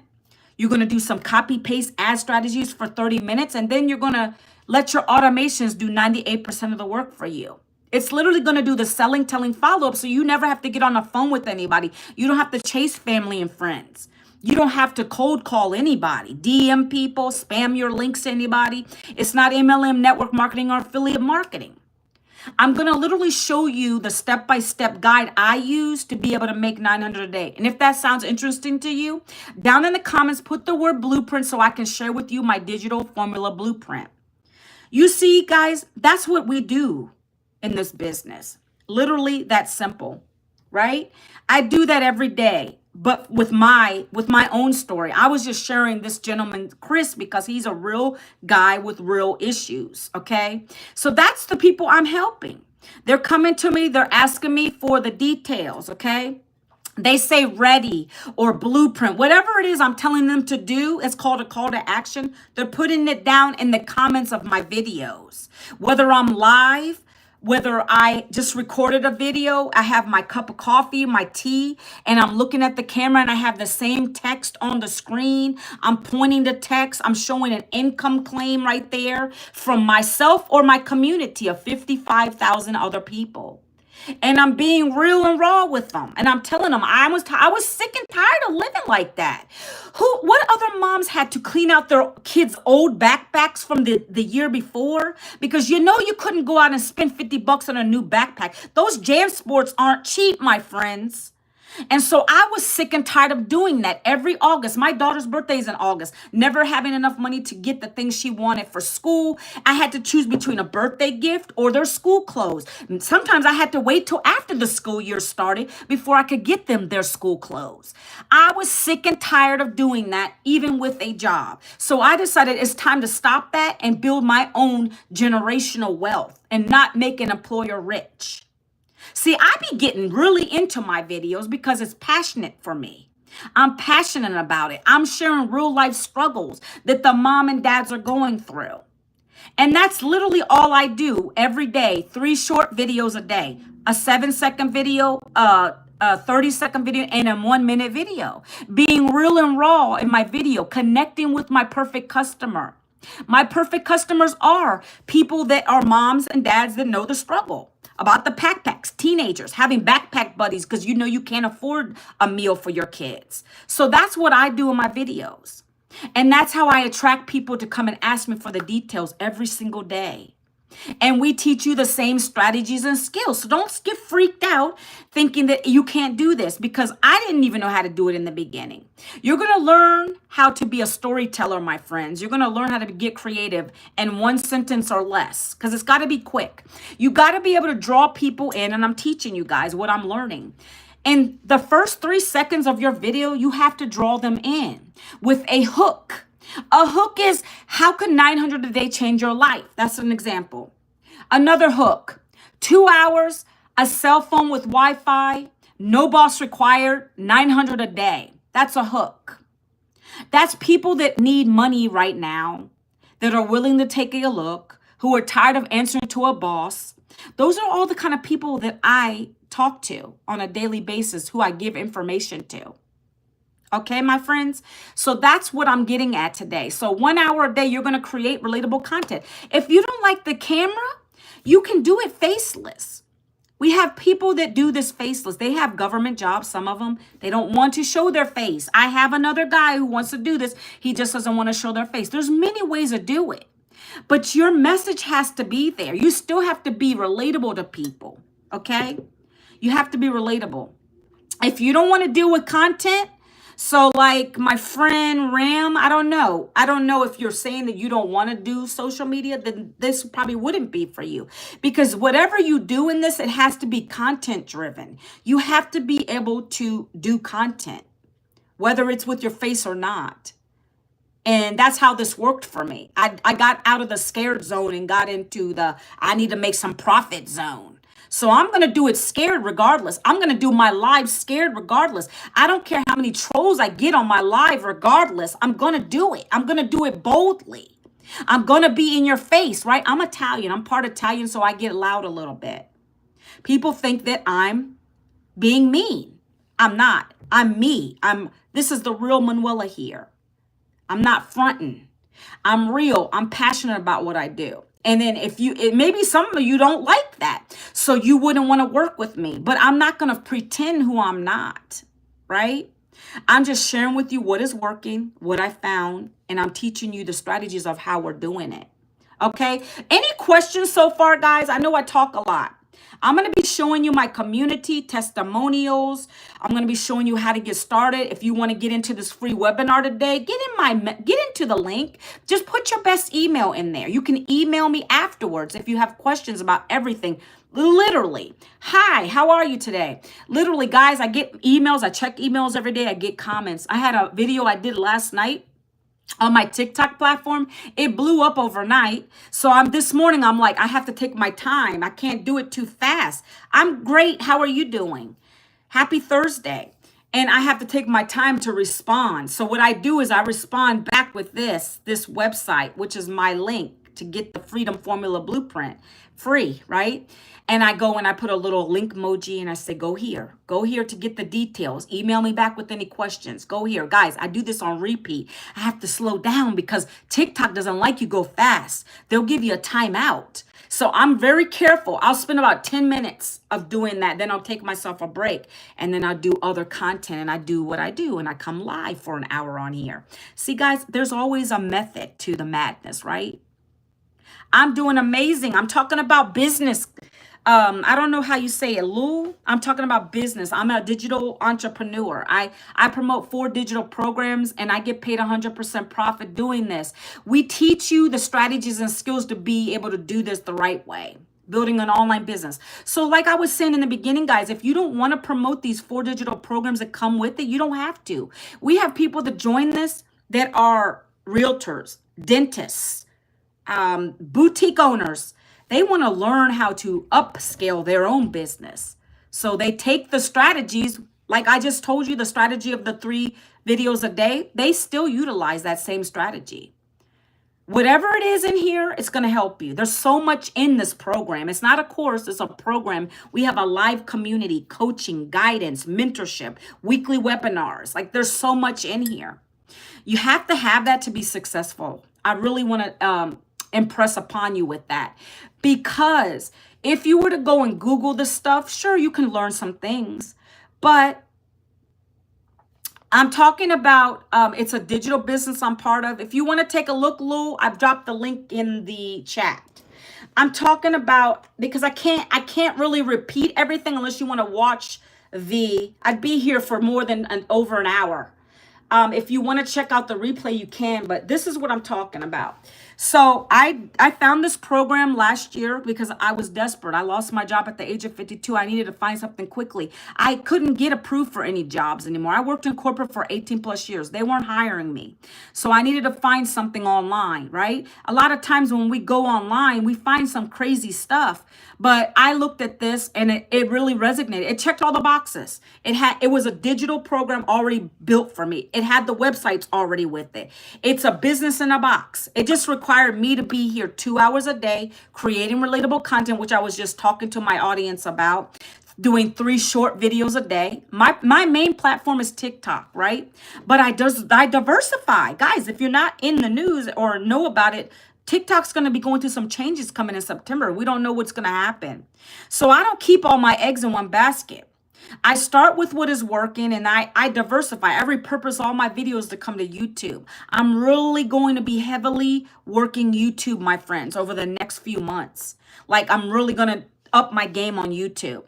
You're going to do some copy paste ad strategies for 30 minutes, and then you're going to let your automations do 98% of the work for you. It's literally going to do the selling, telling, follow-up, so you never have to get on the phone with anybody. You don't have to chase family and friends. You don't have to cold call anybody, DM people, spam your links to anybody. It's not MLM, network marketing, or affiliate marketing. I'm going to literally show you the step-by-step guide I use to be able to make $900 a day. And if that sounds interesting to you, down in the comments, put the word blueprint so I can share with you my digital formula blueprint. You see, guys, that's what we do in this business. Literally that simple, right? I do that every day. But with my own story, I was just sharing this gentleman, Chris, because he's a real guy with real issues, okay? So that's the people I'm helping. They're coming to me. They're asking me for the details, okay? They say ready or blueprint, whatever it is I'm telling them to do, it's called a call to action. They're putting it down in the comments of my videos. Whether I'm live, whether I just recorded a video, I have my cup of coffee, my tea, and I'm looking at the camera and I have the same text on the screen. I'm pointing the text. I'm showing an income claim right there from myself or my community of 55,000 other people. And I'm being real and raw with them. And I'm telling them I was sick and tired of living like that. What other moms had to clean out their kids' old backpacks from the year before? Because you couldn't go out and spend 50 bucks on a new backpack. Those Jan Sports aren't cheap, my friends. And so I was sick and tired of doing that every August. My daughter's birthday is in August. Never having enough money to get the things she wanted for school. I had to choose between a birthday gift or their school clothes. And sometimes I had to wait till after the school year started before I could get them their school clothes. I was sick and tired of doing that, even with a job. So I decided it's time to stop that and build my own generational wealth and not make an employer rich. See, I be getting really into my videos because it's passionate for me. I'm passionate about it. I'm sharing real life struggles that the mom and dads are going through. And that's literally all I do every day. 3 short videos a day, a 7-second video, a 30-second video, and a 1-minute video. Being real and raw in my video, connecting with my perfect customer. My perfect customers are people that are moms and dads that know the struggle about the backpacks, teenagers, having backpack buddies because you can't afford a meal for your kids. So that's what I do in my videos. And that's how I attract people to come and ask me for the details every single day. And we teach you the same strategies and skills. So don't get freaked out thinking that you can't do this, because I didn't even know how to do it in the beginning. You're going to learn how to be a storyteller, my friends. You're going to learn how to get creative in 1 sentence or less, because it's got to be quick. You got to be able to draw people in, and I'm teaching you guys what I'm learning. In the first 3 seconds of your video, you have to draw them in with a hook. A hook is, how could 900 a day change your life? That's an example. Another hook, 2 hours, a cell phone with Wi-Fi, no boss required, 900 a day. That's a hook. That's people that need money right now, that are willing to take a look, who are tired of answering to a boss. Those are all the kind of people that I talk to on a daily basis, who I give information to. Okay, my friends? So that's what I'm getting at today. So 1 hour a day, you're going to create relatable content. If you don't like the camera, you can do it faceless. We have people that do this faceless. They have government jobs, some of them. They don't want to show their face. I have another guy who wants to do this. He just doesn't want to show their face. There's many ways to do it. But your message has to be there. You still have to be relatable to people, okay? You have to be relatable. If you don't want to deal with content, so like my friend Ram, I don't know. I don't know if you're saying that you don't want to do social media, then this probably wouldn't be for you. Because whatever you do in this, it has to be content driven. You have to be able to do content, whether it's with your face or not. And that's how this worked for me. I got out of the scared zone and got into the I need to make some profit zone. So I'm going to do it scared regardless. I'm going to do my live scared regardless. I don't care how many trolls I get on my live regardless. I'm going to do it. I'm going to do it boldly. I'm going to be in your face, right? I'm Italian. I'm part Italian, so I get loud a little bit. People think that I'm being mean. I'm not. I'm me. This is the real Manuela here. I'm not fronting. I'm real. I'm passionate about what I do. And then maybe some of you don't like that, so you wouldn't want to work with me, but I'm not going to pretend who I'm not, right? I'm just sharing with you what is working, what I found, and I'm teaching you the strategies of how we're doing it. Okay. Any questions so far, guys? I know I talk a lot. I'm going to be showing you my community testimonials. I'm going to be showing you how to get started. If you want to get into this free webinar today, get into the link. Just put your best email in there. You can email me afterwards if you have questions about everything. Literally. Hi, how are you today? Literally, guys, I get emails. I check emails every day. I get comments. I had a video I did last night on my TikTok platform. It blew up overnight. So this morning, I'm like, I have to take my time. I can't do it too fast. I'm great. How are you doing? Happy Thursday. and I have to take my time to respond. So what I do is I respond back with this website, which is my link to get the Freedom Formula Blueprint free, right? And I go and I put a little link emoji and I say, go here to get the details. Email me back with any questions. Go here. Guys, I do this on repeat. I have to slow down because TikTok doesn't like you go fast. They'll give you a timeout. So I'm very careful. I'll spend about 10 minutes of doing that. Then I'll take myself a break and then I'll do other content and I do what I do and I come live for an hour on here. See, guys, there's always a method to the madness, right? I'm doing amazing. I'm talking about business. I don't know how you say it, Lou. I'm talking about business. I'm a digital entrepreneur. I promote 4 digital programs and I get paid 100% profit doing this. We teach you the strategies and skills to be able to do this the right way, building an online business. So like I was saying in the beginning, guys, if you don't want to promote these 4 digital programs that come with it, you don't have to. We have people that join this that are realtors, dentists, boutique owners. They want to learn how to upscale their own business. So they take the strategies, like I just told you, the strategy of the 3 videos a day, they still utilize that same strategy. Whatever it is in here, it's going to help you. There's so much in this program. It's not a course, it's a program. We have a live community, coaching, guidance, mentorship, weekly webinars. Like there's so much in here. You have to have that to be successful. I really want to impress upon you with that. Because if you were to go and Google this stuff, sure, you can learn some things. But I'm talking about, it's a digital business I'm part of. If you want to take a look, Lou, I've dropped the link in the chat. I'm talking about, because I can't really repeat everything unless you want to watch I'd be here for more than over an hour. If you want to check out the replay, you can, but this is what I'm talking about. So I found this program last year because I was desperate. I lost my job at the age of 52. I needed to find something quickly. I couldn't get approved for any jobs anymore. I worked in corporate for 18 plus years. They weren't hiring me. So I needed to find something online, right? A lot of times when we go online, we find some crazy stuff. But I looked at this and it really resonated. It checked all the boxes. It was a digital program already built for me. It had the websites already with it. It's a business in a box. It just required me to be here 2 hours a day, creating relatable content, which I was just talking to my audience about, doing 3 short videos a day. My main platform is TikTok, right? But I diversify. Guys, if you're not in the news or know about it, TikTok's going to be going through some changes coming in September. We don't know what's going to happen. So I don't keep all my eggs in one basket. I start with what is working and I diversify. I repurpose all my videos to come to YouTube. I'm really going to be heavily working YouTube, my friends, over the next few months. Like I'm really going to up my game on YouTube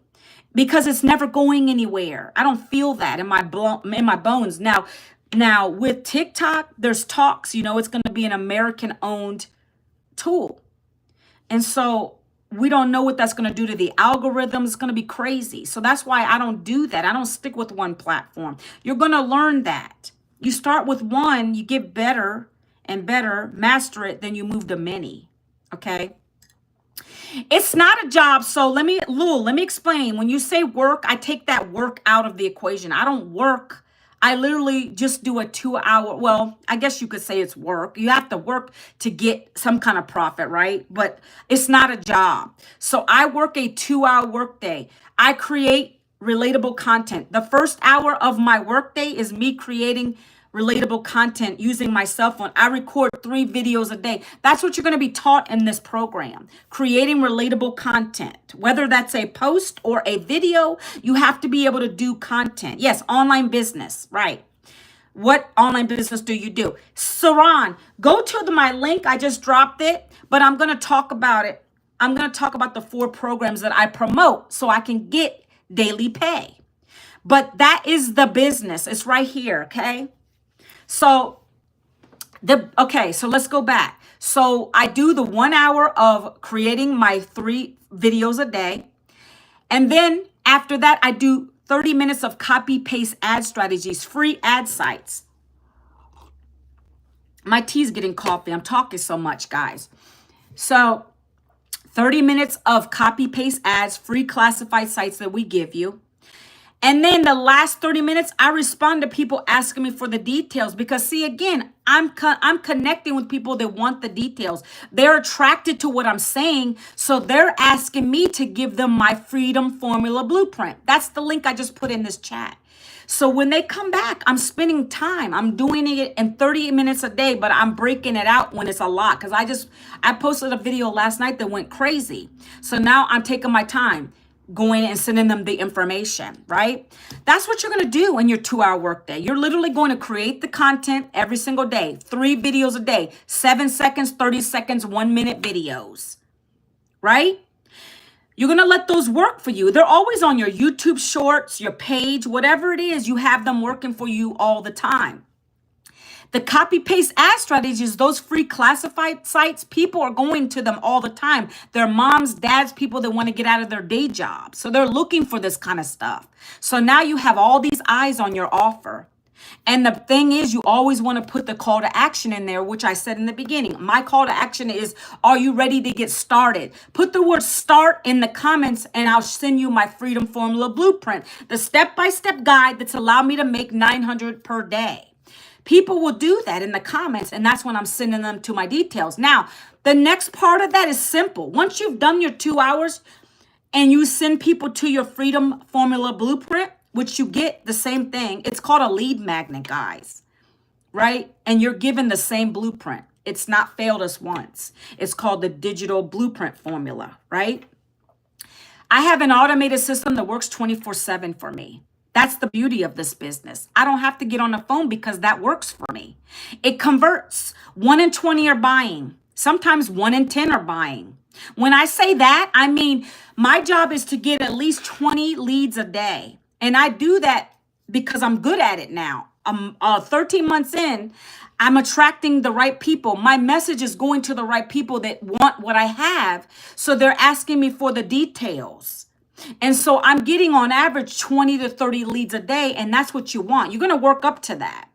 because it's never going anywhere. I don't feel that in my bones. Now with TikTok, there's talks, it's going to be an American owned tool. And so we don't know what that's going to do to the algorithm. It's going to be crazy. So that's why I don't do that. I don't stick with one platform. You're going to learn that. You start with one, you get better and better, master it, then you move to many. Okay? It's not a job. So let me explain. When you say work, I take that work out of the equation. I don't work. I literally just do a 2-hour, well, I guess you could say it's work. You have to work to get some kind of profit, right? But it's not a job. So I work a 2-hour workday. I create relatable content. The first hour of my workday is me creating relatable content using my cell phone. I record 3 videos a day. That's what you're going to be taught in this program. Creating relatable content. Whether that's a post or a video, you have to be able to do content. Yes, online business, right? What online business do you do? Saran, go to my link. I just dropped it, but I'm going to talk about it. I'm going to talk about the 4 programs that I promote so I can get daily pay. But that is the business. It's right here, okay? So let's go back. So I do the 1 hour of creating my 3 videos a day. And then after that, I do 30 minutes of copy paste ad strategies, free ad sites. My tea's getting coffee. I'm talking so much, guys. So 30 minutes of copy paste ads, free classified sites that we give you. And then the last 30 minutes, I respond to people asking me for the details because, see, again, I'm connecting with people that want the details. They're attracted to what I'm saying, so they're asking me to give them my Freedom Formula Blueprint. That's the link I just put in this chat. So when they come back, I'm spending time. I'm doing it in 30 minutes a day, but I'm breaking it out when it's a lot because I posted a video last night that went crazy. So now I'm taking my time going and sending them the information, right? That's what you're going to do in your 2-hour workday. You're literally going to create the content every single day, 3 videos a day, 7 seconds, 30 seconds, 1-minute videos, right? You're going to let those work for you. They're always on your YouTube shorts, your page, whatever it is, you have them working for you all the time. The copy paste ad strategies, those free classified sites, people are going to them all the time. They're moms, dads, people that want to get out of their day job. So they're looking for this kind of stuff. So now you have all these eyes on your offer. And the thing is, you always want to put the call to action in there, which I said in the beginning. My call to action is, are you ready to get started? Put the word start in the comments and I'll send you my Freedom Formula Blueprint, the step-by-step guide that's allowed me to make $900 per day. People will do that in the comments, and that's when I'm sending them to my details. Now, the next part of that is simple. Once you've done your 2 hours and you send people to your Freedom Formula Blueprint, which you get the same thing. It's called a lead magnet, guys, right? And you're given the same blueprint. It's not failed us once. It's called the digital blueprint formula, right? I have an automated system that works 24/7 for me. That's the beauty of this business. I don't have to get on the phone because that works for me. It converts. 1 in 20 are buying. Sometimes 1 in 10 are buying. When I say that, I mean, my job is to get at least 20 leads a day. And I do that because I'm good at it now. 13 months in, I'm attracting the right people. My message is going to the right people that want what I have. So they're asking me for the details. And so I'm getting on average 20 to 30 leads a day. And that's what you want. You're going to work up to that.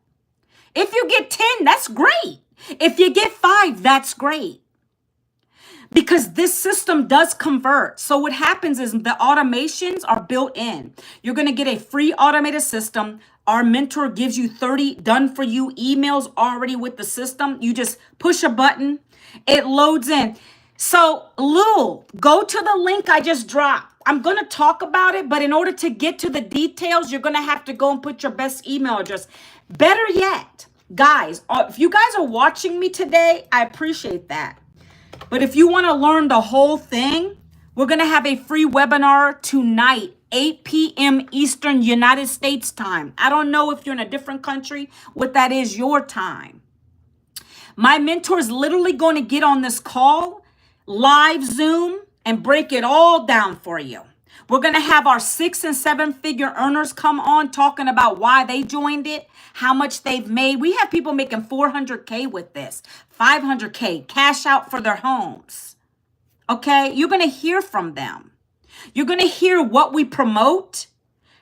If you get 10, that's great. If you get 5, that's great. Because this system does convert. So what happens is the automations are built in. You're going to get a free automated system. Our mentor gives you 30 done for you emails already with the system. You just push a button. It loads in. So Lou, go to the link I just dropped. I'm going to talk about it, but in order to get to the details, you're going to have to go and put your best email address. Better yet, guys, if you guys are watching me today, I appreciate that. But if you want to learn the whole thing, we're going to have a free webinar tonight, 8 p.m. Eastern United States time. I don't know if you're in a different country, what that is your time. My mentor is literally going to get on this call, live Zoom, and break it all down for you. We're going to have our 6- and 7-figure earners come on talking about why they joined it, how much they've made. We have people making $400K with this, $500K, cash out for their homes. Okay? You're going to hear from them. You're going to hear what we promote,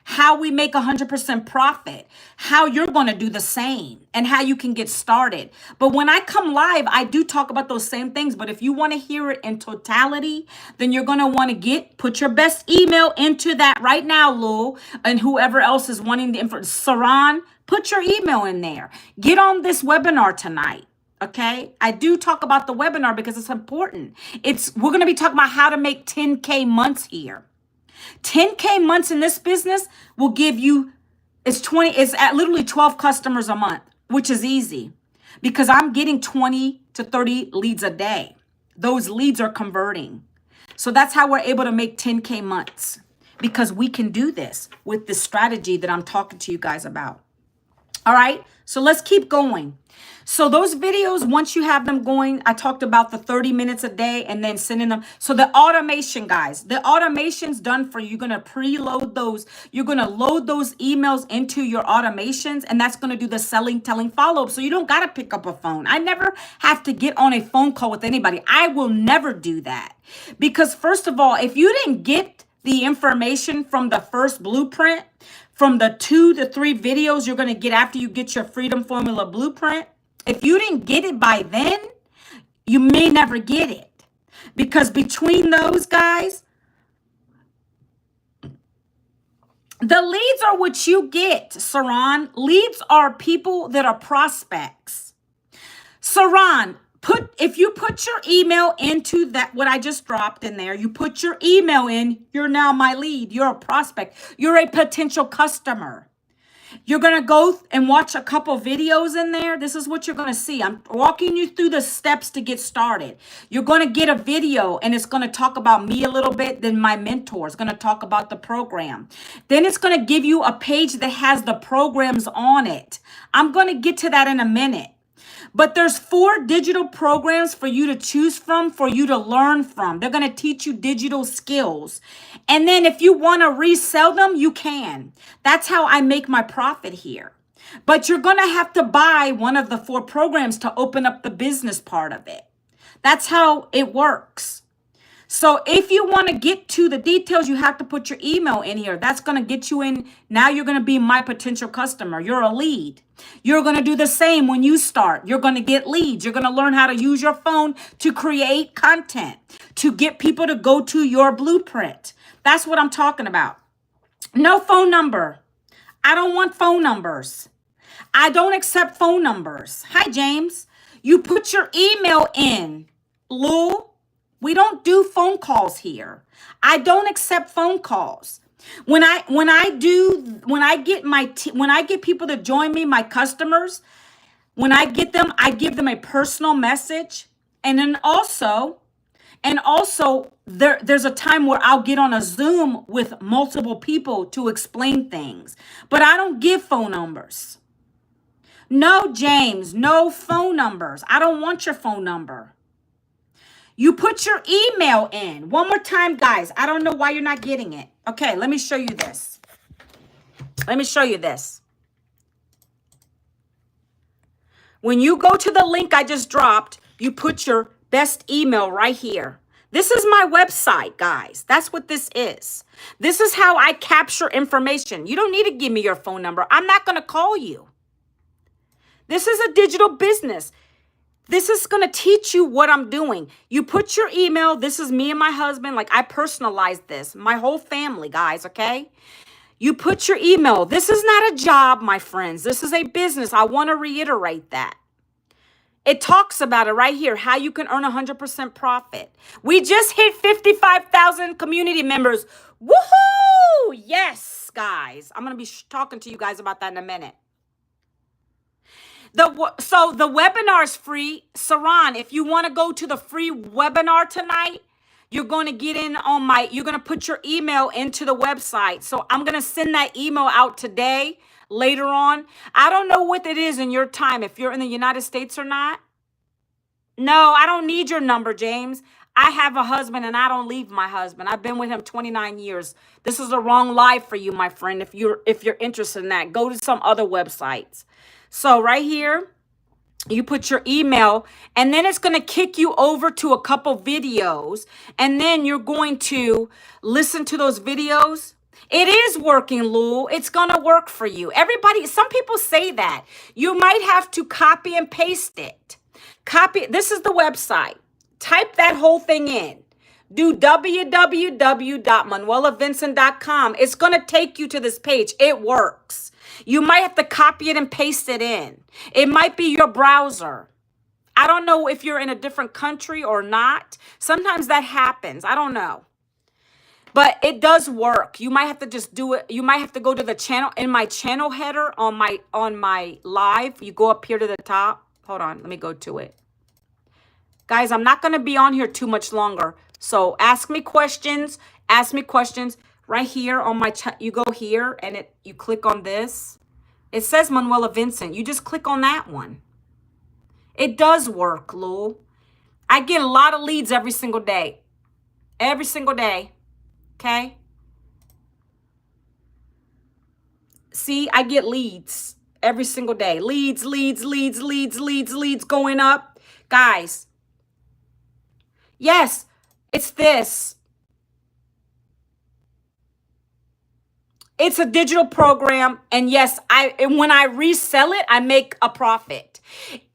how we make 100% profit, how you're going to do the same, and how you can get started. But when I come live, I do talk about those same things. But if you want to hear it in totality, then you're going to want to put your best email into that right now, Lou, and whoever else is wanting the info. Saran, put your email in there. Get on this webinar tonight. Okay, I do talk about the webinar because it's important. We're going to be talking about how to make 10K months here. 10K months in this business will give you, it's at literally 12 customers a month, which is easy because I'm getting 20 to 30 leads a day. Those leads are converting. So that's how we're able to make 10K months, because we can do this with this strategy that I'm talking to you guys about. All right, so let's keep going. So those videos, once you have them going, I talked about the 30 minutes a day and then sending them. So the automation, guys, the automation's done for you. You're going to preload those. You're going to load those emails into your automations, and that's going to do the selling, telling, follow-up. So you don't got to pick up a phone. I never have to get on a phone call with anybody. I will never do that, because first of all, if you didn't get the information from the first blueprint, from the 2 to 3 videos you're going to get after you get your Freedom Formula Blueprint, if you didn't get it by then, you may never get it. Because between those guys, The leads are what you get, Saran. Leads are people that are prospects. Saran, if you put your email into that, what I just dropped in there, you put your email in, you're now my lead. You're a prospect. You're a potential customer. You're going to go and watch a couple videos in there. This is what you're going to see. I'm walking you through the steps to get started. You're going to get a video and it's going to talk about me a little bit. Then my mentor is going to talk about the program. Then it's going to give you a page that has the programs on it. I'm going to get to that in a minute. But there's 4 digital programs for you to choose from, for you to learn from. They're going to teach you digital skills. And then if you want to resell them, you can. That's how I make my profit here. But you're going to have to buy one of the 4 programs to open up the business part of it. That's how it works. So if you want to get to the details, you have to put your email in here. That's going to get you in. Now you're going to be my potential customer. You're a lead. You're going to do the same when you start. You're going to get leads. You're going to learn how to use your phone to create content, to get people to go to your blueprint. That's what I'm talking about. No phone number. I don't want phone numbers. I don't accept phone numbers. Hi, James. You put your email in, Lou. We don't do phone calls here. I don't accept phone calls. When I get people to join me, my customers, when I get them, I give them a personal message. And then also there's a time where I'll get on a Zoom with multiple people to explain things. But I don't give phone numbers. No, James, no phone numbers. I don't want your phone number. You put your email in. One more time, guys. I don't know why you're not getting it. Okay, let me show you this. Let me show you this. When you go to the link I just dropped, you put your best email right here. This is my website, guys. That's what this is. This is how I capture information. You don't need to give me your phone number. I'm not going to call you. This is a digital business. This is going to teach you what I'm doing. You put your email. This is me and my husband. Like, I personalized this. My whole family, guys, okay? You put your email. This is not a job, my friends. This is a business. I want to reiterate that. It talks about it right here, how you can earn 100% profit. We just hit 55,000 community members. Woohoo! Yes, guys. I'm going to be talking to you guys about that in a minute. So the webinar is free. Saran, if you want to go to the free webinar tonight, you're going to get in on you're going to put your email into the website. So I'm going to send that email out today, later on. I don't know what it is in your time, if you're in the United States or not. No, I don't need your number, James. I have a husband and I don't leave my husband. I've been with him 29 years. This is the wrong life for you, my friend. If you're interested in that, go to some other websites. So right here, you put your email, and then it's going to kick you over to a couple videos, and then you're going to listen to those videos. It is working, Lou. It's going to work for you. Everybody, some people say that. You might have to copy and paste it. This is the website. Type that whole thing in. Do www.manuelavincent.com. It's going to take you to this page. It works. You might have to copy it and paste it in. It might be your browser. I don't know if you're in a different country or not. Sometimes that happens. I don't know. But it does work. You might have to just do it. You might have to go to the channel. In my channel header on my live, you go up here to the top. Hold on. Let me go to it. Guys, I'm not going to be on here too much longer. So ask me questions. Ask me questions. Right here on my chat, you go here and you click on this. It says Manuela Vincent. You just click on that one. It does work, Lou. I get a lot of leads every single day. Every single day. Okay? See, I get leads every single day. Leads going up. Guys. Yes, it's this. It's a digital program, and yes, when I resell it, I make a profit.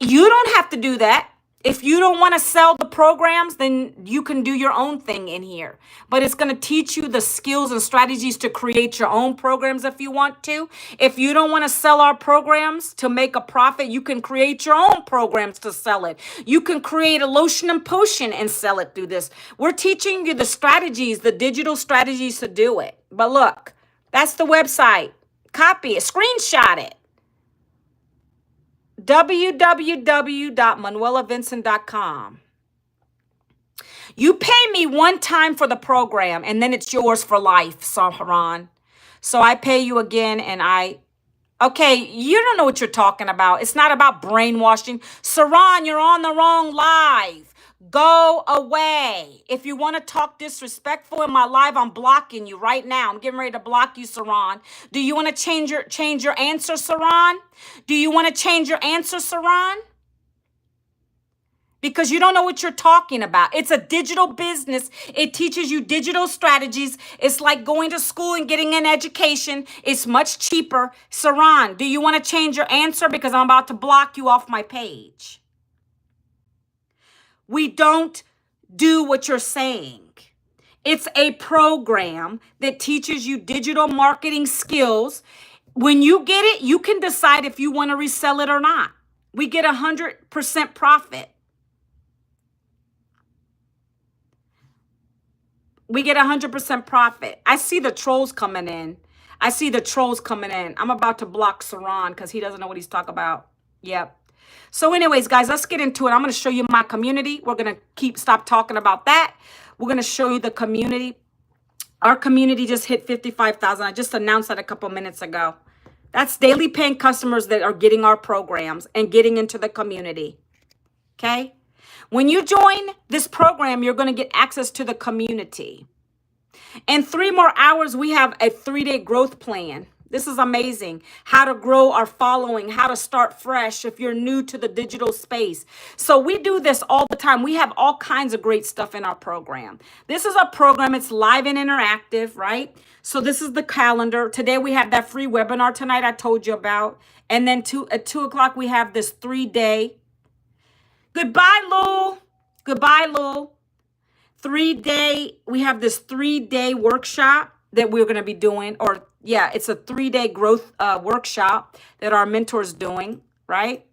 You don't have to do that. If you don't want to sell the programs, then you can do your own thing in here. But it's going to teach you the skills and strategies to create your own programs if you want to. If you don't want to sell our programs to make a profit, you can create your own programs to sell it. You can create a lotion and potion and sell it through this. We're teaching you the strategies, the digital strategies to do it. But look, that's the website. Copy it, screenshot it. www.manuelavincent.com. You pay me one time for the program and then it's yours for life, Saharan. So I pay you again and okay, you don't know what you're talking about. It's not about brainwashing. Saran, you're on the wrong live. Go away. If you want to talk disrespectful in my live, I'm blocking you right now. I'm getting ready to block you, Saran. Do you want to change your answer, Saran? Do you want to change your answer, Saran? Because you don't know what you're talking about. It's a digital business. It teaches you digital strategies. It's like going to school and getting an education. It's much cheaper. Saran, do you want to change your answer? Because I'm about to block you off my page. We don't do what you're saying. It's a program that teaches you digital marketing skills. When you get it, you can decide if you want to resell it or not. We get 100% profit. We get 100% profit. I see the trolls coming in. I'm about to block Saran because he doesn't know what he's talking about. Yep. So anyways, guys, let's get into it. I'm going to show you my community. We're going to stop talking about that. We're going to show you the community. Our community just hit 55,000. I just announced that a couple minutes ago. That's daily paying customers that are getting our programs and getting into the community. Okay? When you join this program, you're going to get access to the community. In 3 more hours, we have a 3-day growth plan. This is amazing. How to grow our following, how to start fresh if you're new to the digital space. So we do this all the time. We have all kinds of great stuff in our program. This is a program. It's live and interactive, right? So this is the calendar. Today we have that free webinar tonight I told you about. And then at 2 o'clock, we have this 3-day. Goodbye, Lou. Goodbye, Lou. 3-day. We have this 3-day workshop that we're going to be doing, it's a 3-day growth workshop that our mentor's doing, right?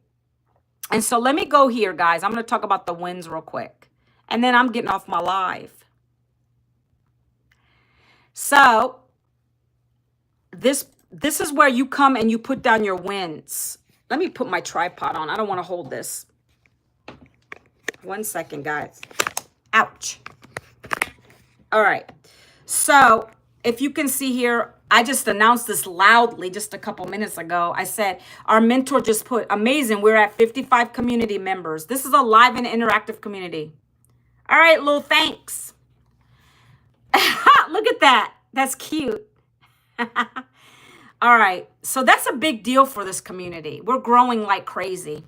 And so let me go here, guys. I'm going to talk about the wins real quick. And then I'm getting off my live. So this is where you come and you put down your wins. Let me put my tripod on. I don't want to hold this. 1 second, guys. Ouch. All right. So if you can see here, I just announced this loudly just a couple minutes ago. I said, our mentor just put, amazing, we're at 55 community members. This is a live and interactive community. All right, Lil, thanks. Look at that. That's cute. All right, so that's a big deal for this community. We're growing like crazy.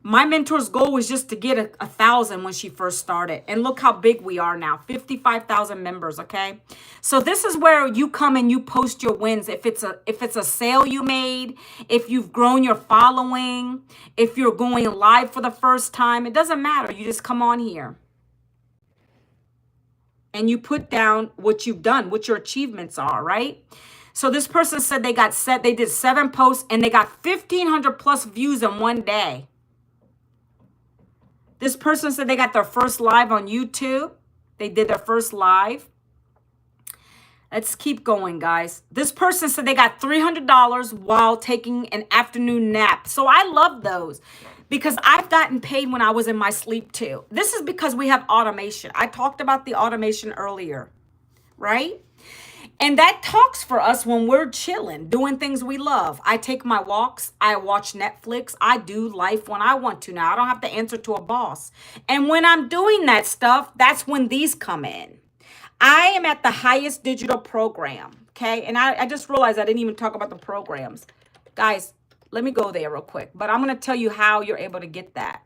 My mentor's goal was just to get 1,000 when she first started. And look how big we are now, 55,000 members, okay? So this is where you come and you post your wins. If it's a sale you made, if you've grown your following, if you're going live for the first time, it doesn't matter. You just come on here. And you put down what you've done, what your achievements are, right? So this person said they did 7 posts and they got 1,500 plus views in one day. This person said they got their first live on YouTube. They did their first live. Let's keep going, guys. This person said they got $300 while taking an afternoon nap. So I love those because I've gotten paid when I was in my sleep too. This is because we have automation. I talked about the automation earlier, right? And that talks for us when we're chilling, doing things we love. I take my walks. I watch Netflix. I do life when I want to now. I don't have to answer to a boss. And when I'm doing that stuff, that's when these come in. I am at the highest digital program, okay? And I just realized I didn't even talk about the programs. Guys, let me go there real quick. But I'm going to tell you how you're able to get that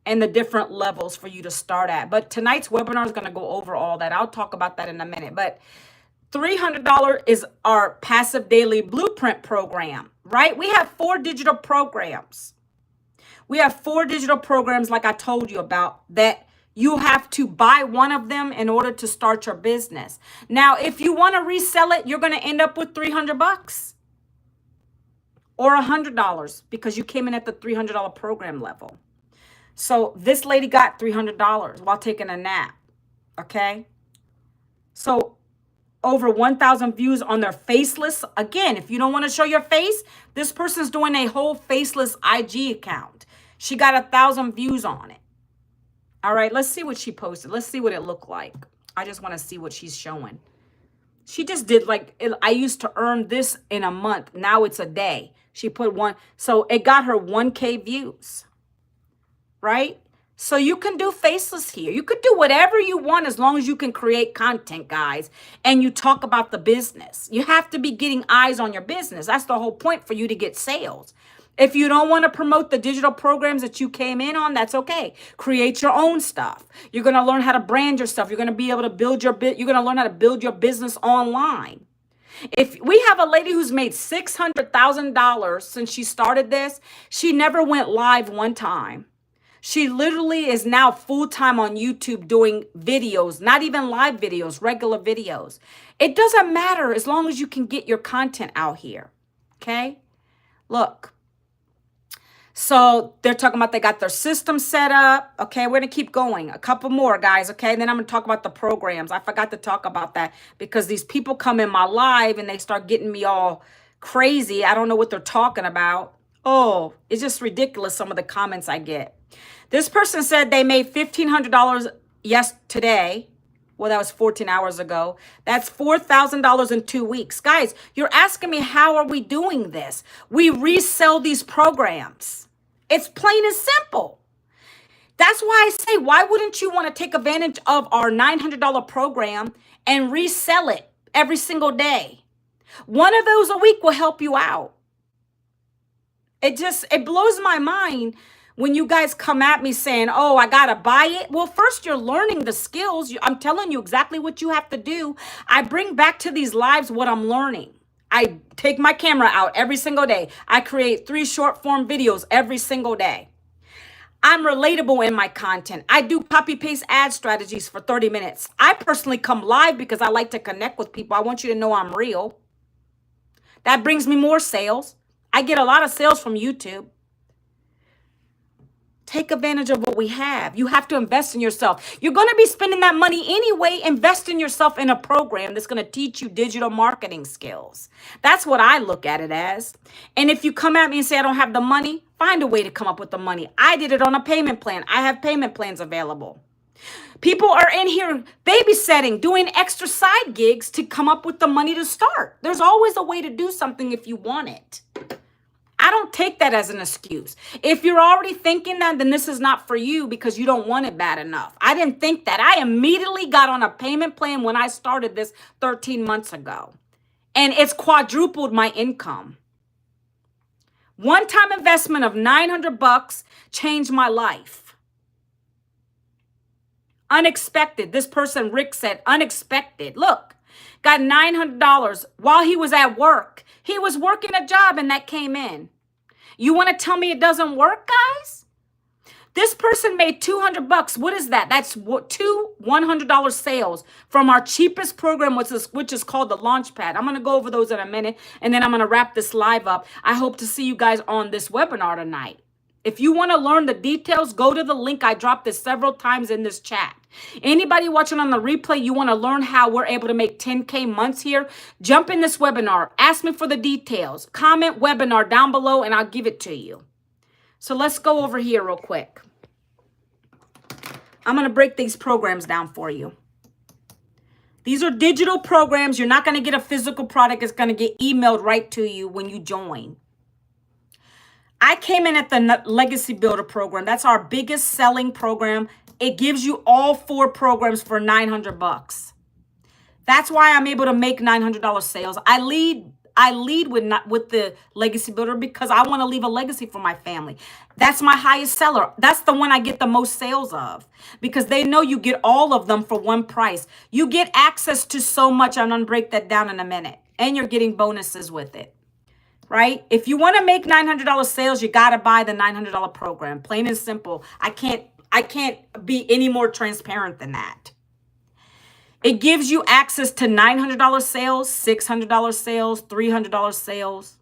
and the different levels for you to start at. But tonight's webinar is going to go over all that. I'll talk about that in a minute. But $300 is our passive daily blueprint program, right? We have 4 digital programs. We have 4 digital programs like I told you about that you have to buy one of them in order to start your business. Now, if you want to resell it, you're going to end up with $300 or $100 because you came in at the $300 program level. So this lady got $300 while taking a nap. Okay. So over 1,000 views on their faceless. Again, if you don't want to show your face, this person's doing a whole faceless IG account. She got 1,000 views on it. All right, let's see what she posted. Let's see what it looked like. I just want to see what she's showing. She just did I used to earn this in a month. Now it's a day. She put one. So it got her 1K views, right? So you can do faceless here. You could do whatever you want as long as you can create content, guys, and you talk about the business. You have to be getting eyes on your business. That's the whole point for you to get sales. If you don't want to promote the digital programs that you came in on, that's okay. Create your own stuff. You're going to learn how to brand yourself. You're going to be able to build your you're going to learn how to build your business online. If we have a lady who's made $600,000 since she started this, she never went live one time. She literally is now full-time on YouTube doing videos, not even live videos, regular videos. It doesn't matter as long as you can get your content out here, okay? Look, so they're talking about they got their system set up, okay? We're going to keep going. A couple more, guys, okay? And then I'm going to talk about the programs. I forgot to talk about that because these people come in my live and they start getting me all crazy. I don't know what they're talking about. Oh, it's just ridiculous, some of the comments I get. This person said they made $1,500 today. Well, that was 14 hours ago. That's $4,000 in 2 weeks. Guys, you're asking me, how are we doing this? We resell these programs. It's plain and simple. That's why I say, why wouldn't you want to take advantage of our $900 program and resell it every single day? One of those a week will help you out. It blows my mind when you guys come at me saying, oh, I got to buy it. Well, first you're learning the skills. I'm telling you exactly what you have to do. I bring back to these lives what I'm learning. I take my camera out every single day. I create 3 short form videos every single day. I'm relatable in my content. I do copy paste ad strategies for 30 minutes. I personally come live because I like to connect with people. I want you to know I'm real. That brings me more sales. I get a lot of sales from YouTube. Take advantage of what we have. You have to invest in yourself. You're going to be spending that money anyway. Invest in yourself in a program that's going to teach you digital marketing skills. That's what I look at it as. And if you come at me and say, I don't have the money, find a way to come up with the money. I did it on a payment plan. I have payment plans available. People are in here babysitting, doing extra side gigs to come up with the money to start. There's always a way to do something if you want it. I don't take that as an excuse. If you're already thinking that, then this is not for you because you don't want it bad enough. I didn't think that. I immediately got on a payment plan when I started this 13 months ago. And it's quadrupled my income. One-time investment of $900 changed my life. Unexpected. This person, Rick, said unexpected. Look, got $900 while he was at work. He was working a job and that came in. You want to tell me it doesn't work, guys? This person made $200. What is that? That's 2 $100 sales from our cheapest program, which is called the Launchpad. I'm going to go over those in a minute, and then I'm going to wrap this live up. I hope to see you guys on this webinar tonight. If you want to learn the details, go to the link. I dropped this several times in this chat. Anybody watching on the replay, you want to learn how we're able to make 10K months here, jump in this webinar. Ask me for the details. Comment webinar down below and I'll give it to you. So let's go over here real quick. I'm going to break these programs down for you. These are digital programs. You're not going to get a physical product. It's going to get emailed right to you when you join. I came in at the Legacy Builder program. That's our biggest selling program. It gives you all 4 programs for $900. That's why I'm able to make $900 sales. I lead with the Legacy Builder because I want to leave a legacy for my family. That's my highest seller. That's the one I get the most sales of because they know you get all of them for one price. You get access to so much. I'm going to break that down in a minute. And you're getting bonuses with it. right? If you want to make $900 sales, you got to buy the $900 program. Plain and simple. I can't be any more transparent than that. It gives you access to $900 sales, $600 sales, $300 sales,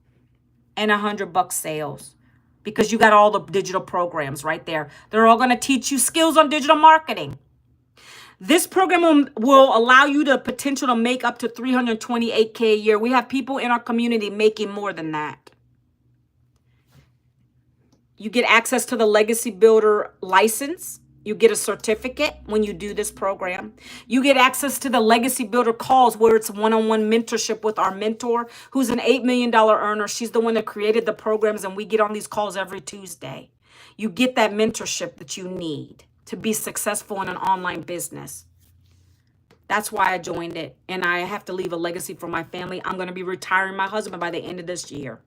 and $100 sales, because you got all the digital programs right there. They're all going to teach you skills on digital marketing. This program will allow you the potential to make up to $328K a year. We have people in our community making more than that. You get access to the Legacy Builder license. You get a certificate when you do this program. You get access to the Legacy Builder calls, where it's one-on-one mentorship with our mentor, who's an $8 million earner. She's the one that created the programs, and we get on these calls every Tuesday. You get that mentorship that you need to be successful in an online business. That's why I joined it, and I have to leave a legacy for my family. I'm going to be retiring my husband by the end of this year.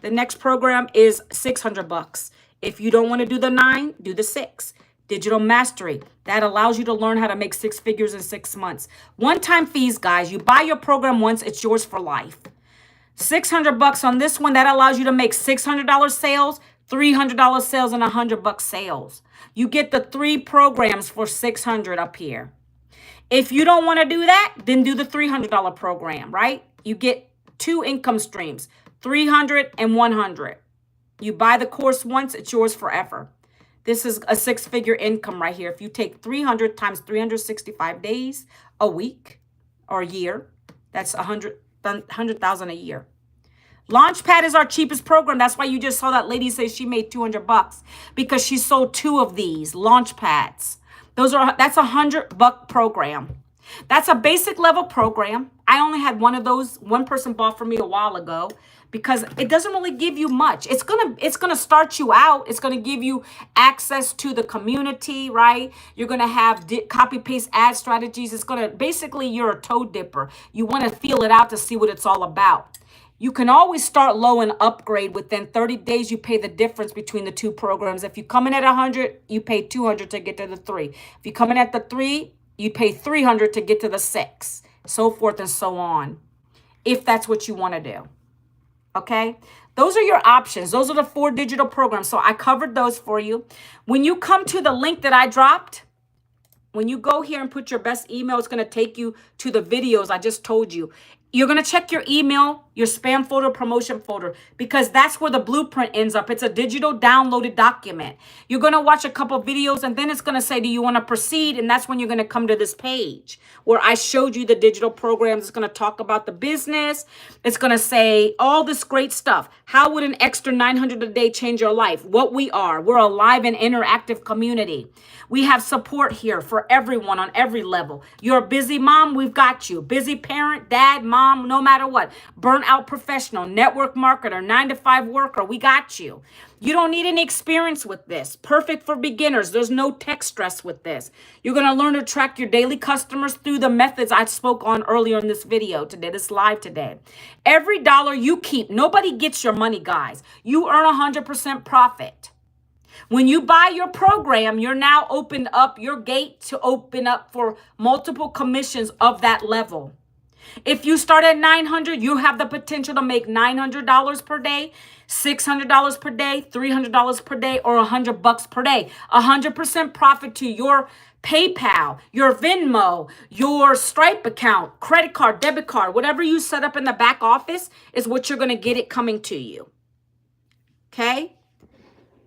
The next program is $600. If you don't want to do the 9, do the 6. Digital Mastery. That allows you to learn how to make 6 figures in 6 months. One-time fees, guys. You buy your program once, it's yours for life. $600 on this one. That allows you to make $600 sales, $300 sales, and $100 sales. You get the 3 programs for $600 up here. If you don't want to do that, then do the $300 program, right? You get 2 income streams, $300 and $100. You buy the course once, it's yours forever. This is a 6-figure income right here. If you take 300 times 365 days a week or a year, that's 100,000 a year. Launchpad is our cheapest program. That's why you just saw that lady say she made $200, because she sold 2 of these Launchpads. That's $100 program. That's a basic level program. I only had one of those. One person bought from me a while ago, because it doesn't really give you much. It's gonna start you out. It's gonna give you access to the community, right? You're gonna have copy paste ad strategies. It's gonna basically, you're a toe dipper. You want to feel it out to see what it's all about. You can always start low and upgrade. Within 30 days, you pay the difference between the 2 programs. If you come in at 100, you pay 200 to get to the 3. If you come in at the 3, you pay 300 to get to the 6, so forth and so on, if that's what you want to do. Okay? Those are your options. Those are the 4 digital programs. So I covered those for you. When you come to the link that I dropped, when you go here and put your best email, it's going to take you to the videos I just told you. You're going to check your email, your spam folder, promotion folder, because that's where the blueprint ends up. It's a digital downloaded document. You're going to watch a couple videos, and then it's going to say, do you want to proceed? And that's when you're going to come to this page where I showed you the digital programs. It's going to talk about the business. It's going to say all this great stuff. How would an extra $900 a day change your life? What we are. We're a live and interactive community. We have support here for everyone on every level. You're a busy mom, we've got you. Busy parent, dad, mom, no matter what. Burnt out professional, network marketer, 9-to-5 worker, we got you. You don't need any experience with this. Perfect for beginners. There's no tech stress with this. You're going to learn to track your daily customers through the methods I spoke on earlier in this video today, this live today. Every dollar you keep, nobody gets your money, guys. You earn 100% profit. When you buy your program, you're now opened up your gate to open up for multiple commissions of that level. If you start at $900, you have the potential to make $900 per day, $600 per day, $300 per day, or $100 per day. 100% profit to your PayPal, your Venmo, your Stripe account, credit card, debit card, whatever you set up in the back office is what you're going to get it coming to you. Okay?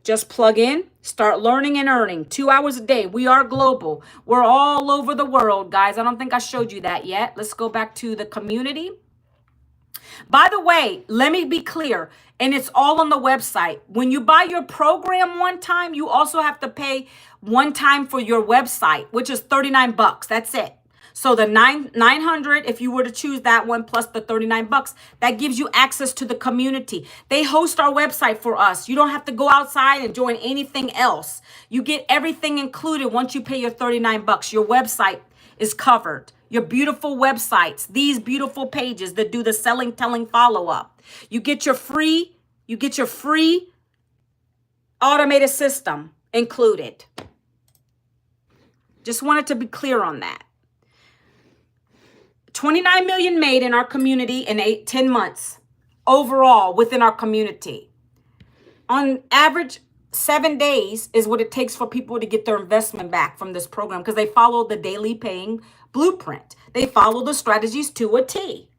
Just plug in, start learning and earning. 2 hours a day. We are global. We're all over the world, guys. I don't think I showed you that yet. Let's go back to the community. By the way, let me be clear, and it's all on the website. When you buy your program one time, you also have to pay one time for your website, which is $39. That's it. So the $900, if you were to choose that one, plus the $39, that gives you access to the community. They host our website for us. You don't have to go outside and join anything else. You get everything included once you pay your $39. Your website is covered. Your beautiful websites, these beautiful pages that do the selling, telling, follow-up. You get your free automated system included. Just wanted to be clear on that. 29 million made in our community in 10 months. overall within our community. On average, 7 days is what it takes for people to get their investment back from this program because they follow the daily paying blueprint. They follow the strategies to a T.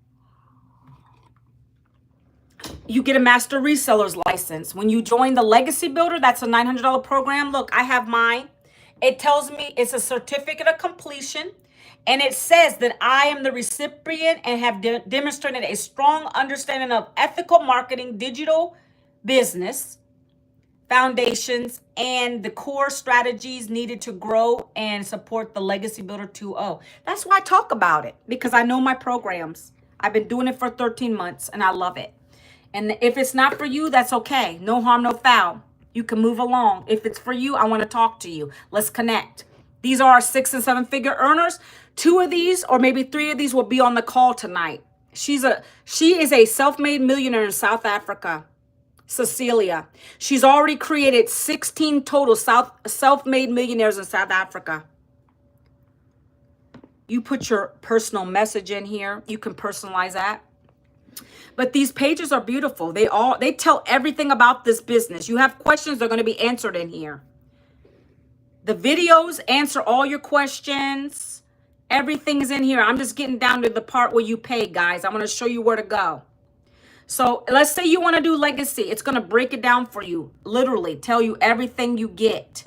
You get a master reseller's license. When you join the Legacy Builder, that's a $900 program. Look, I have mine. It tells me it's a certificate of completion. And it says that I am the recipient and have demonstrated a strong understanding of ethical marketing, digital business, foundations, and the core strategies needed to grow and support the Legacy Builder 2.0. That's why I talk about it, because I know my programs. I've been doing it for 13 months and I love it. And if it's not for you, that's okay. No harm, no foul. You can move along. If it's for you, I want to talk to you. Let's connect. These are our 6- and 7-figure earners. 2 of these, or maybe 3 of these, will be on the call tonight. She is a self-made millionaire in South Africa, Cecilia. She's already created 16 total self-made millionaires in South Africa. You put your personal message in here. You can personalize that. But these pages are beautiful. They tell everything about this business. You have questions, they're going to be answered in here. The videos answer all your questions. Everything is in here. I'm just getting down to the part where you pay, guys. I'm going to show you where to go. So let's say you want to do legacy. It's going to break it down for you. Literally tell you everything you get.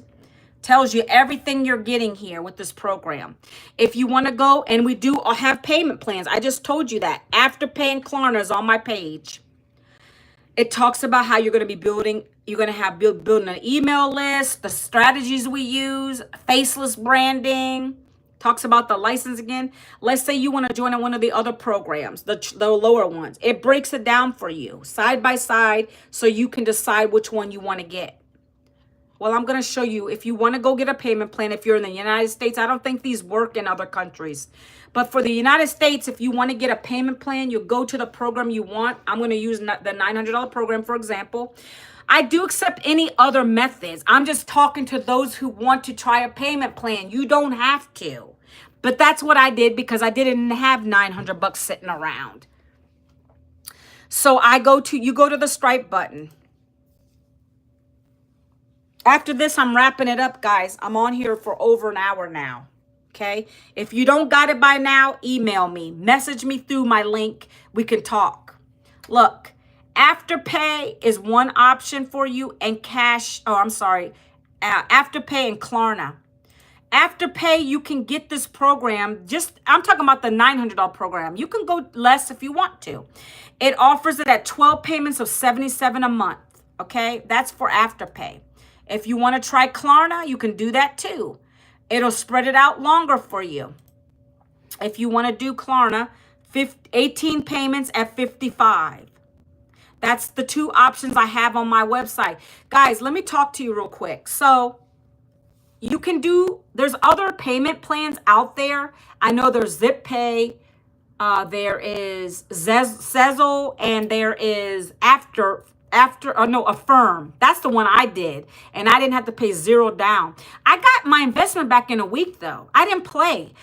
Tells you everything you're getting here with this program. If you want to go, and we do have payment plans. I just told you that. Afterpay and Klarna is on my page. It talks about how you're going to be building. You're going to have building an email list, the strategies we use, faceless branding. Talks about the license again. Let's say you want to join one of the other programs, the lower ones. It breaks it down for you side by side so you can decide which one you want to get. Well, I'm going to show you if you want to go get a payment plan. If you're in the United States, I don't think these work in other countries. But for the United States, if you want to get a payment plan, you go to the program you want. I'm going to use the $900 program, for example. I do accept any other methods. I'm just talking to those who want to try a payment plan. You don't have to. But that's what I did because I didn't have $900 sitting around. So you go to the Stripe button. After this, I'm wrapping it up, guys. I'm on here for over an hour now. Okay. If you don't got it by now, email me, message me through my link. We can talk. Look, Afterpay is one option for you, and Afterpay and Klarna. Afterpay, you can get this program. I'm talking about the $900 program. You can go less if you want to. It offers it at 12 payments of $77 a month. Okay. That's for Afterpay. If you want to try Klarna, you can do that too. It'll spread it out longer for you. If you want to do Klarna, 18 payments at $55. That's the 2 options I have on my website. Guys, let me talk to you real quick. So there's other payment plans out there. I know there's ZipPay, there is Sezzle, and there is Affirm. That's the one I did. And I didn't have to pay $0 down. I got my investment back in a week though. I didn't play.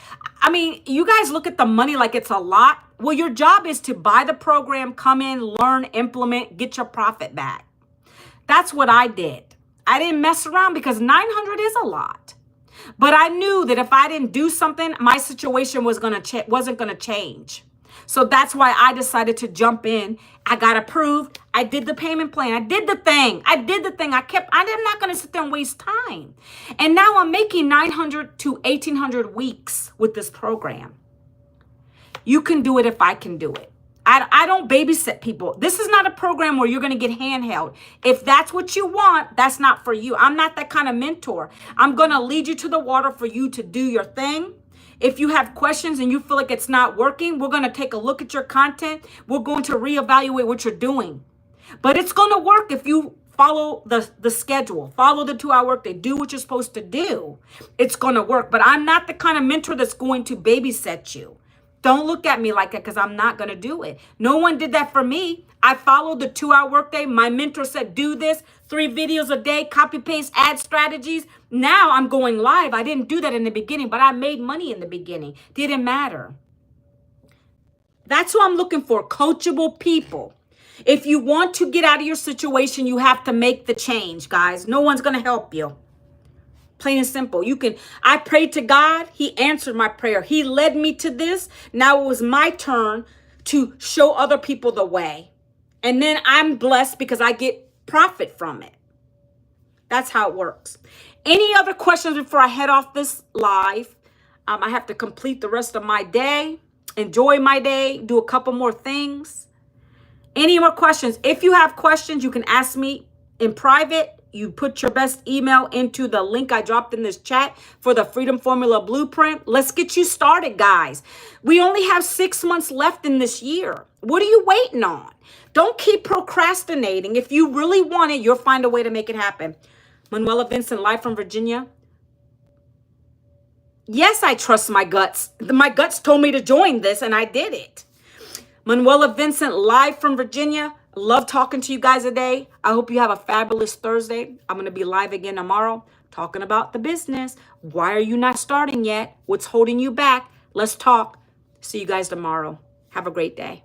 I mean, you guys look at the money like it's a lot. Well, your job is to buy the program, come in, learn, implement, get your profit back. That's what I did. I didn't mess around because 900 is a lot. But I knew that if I didn't do something, my situation wasn't going to change. So that's why I decided to jump in. I got approved. I did the payment plan. I did the thing. I'm not going to sit there and waste time. And now I'm making 900 to 1,800 weeks with this program. You can do it if I can do it. I don't babysit people. This is not a program where you're going to get handheld. If that's what you want, that's not for you. I'm not that kind of mentor. I'm going to lead you to the water for you to do your thing. If you have questions and you feel like it's not working, we're going to take a look at your content. We're going to reevaluate what you're doing. But it's going to work if you follow the schedule, follow the 2-hour workday, do what you're supposed to do. It's going to work. But I'm not the kind of mentor that's going to babysit you. Don't look at me like that because I'm not going to do it. No one did that for me. I followed the 2-hour workday. My mentor said, do this, 3 videos a day, copy, paste, add strategies. Now I'm going live. I didn't do that in the beginning, but I made money in the beginning. Didn't matter. That's who I'm looking for, coachable people. If you want to get out of your situation, you have to make the change, guys. No one's going to help you. Plain and simple. I prayed to God. He answered my prayer. He led me to this. Now it was my turn to show other people the way. And then I'm blessed because I get profit from it. That's how it works. Any other questions before I head off this live? I have to complete the rest of my day, enjoy my day, do a couple more things. Any more questions? If you have questions, you can ask me in private. You put your best email into the link I dropped in this chat for the Freedom Formula Blueprint. Let's get you started, guys. We only have 6 months left in this year. What are you waiting on? Don't keep procrastinating. If you really want it, you'll find a way to make it happen. Manuela Vincent, live from Virginia. Yes, I trust my guts. My guts told me to join this, and I did it. Manuela Vincent, live from Virginia. Love talking to you guys today. I hope you have a fabulous Thursday. I'm going to be live again tomorrow talking about the business. Why are you not starting yet? What's holding you back? Let's talk. See you guys tomorrow. Have a great day.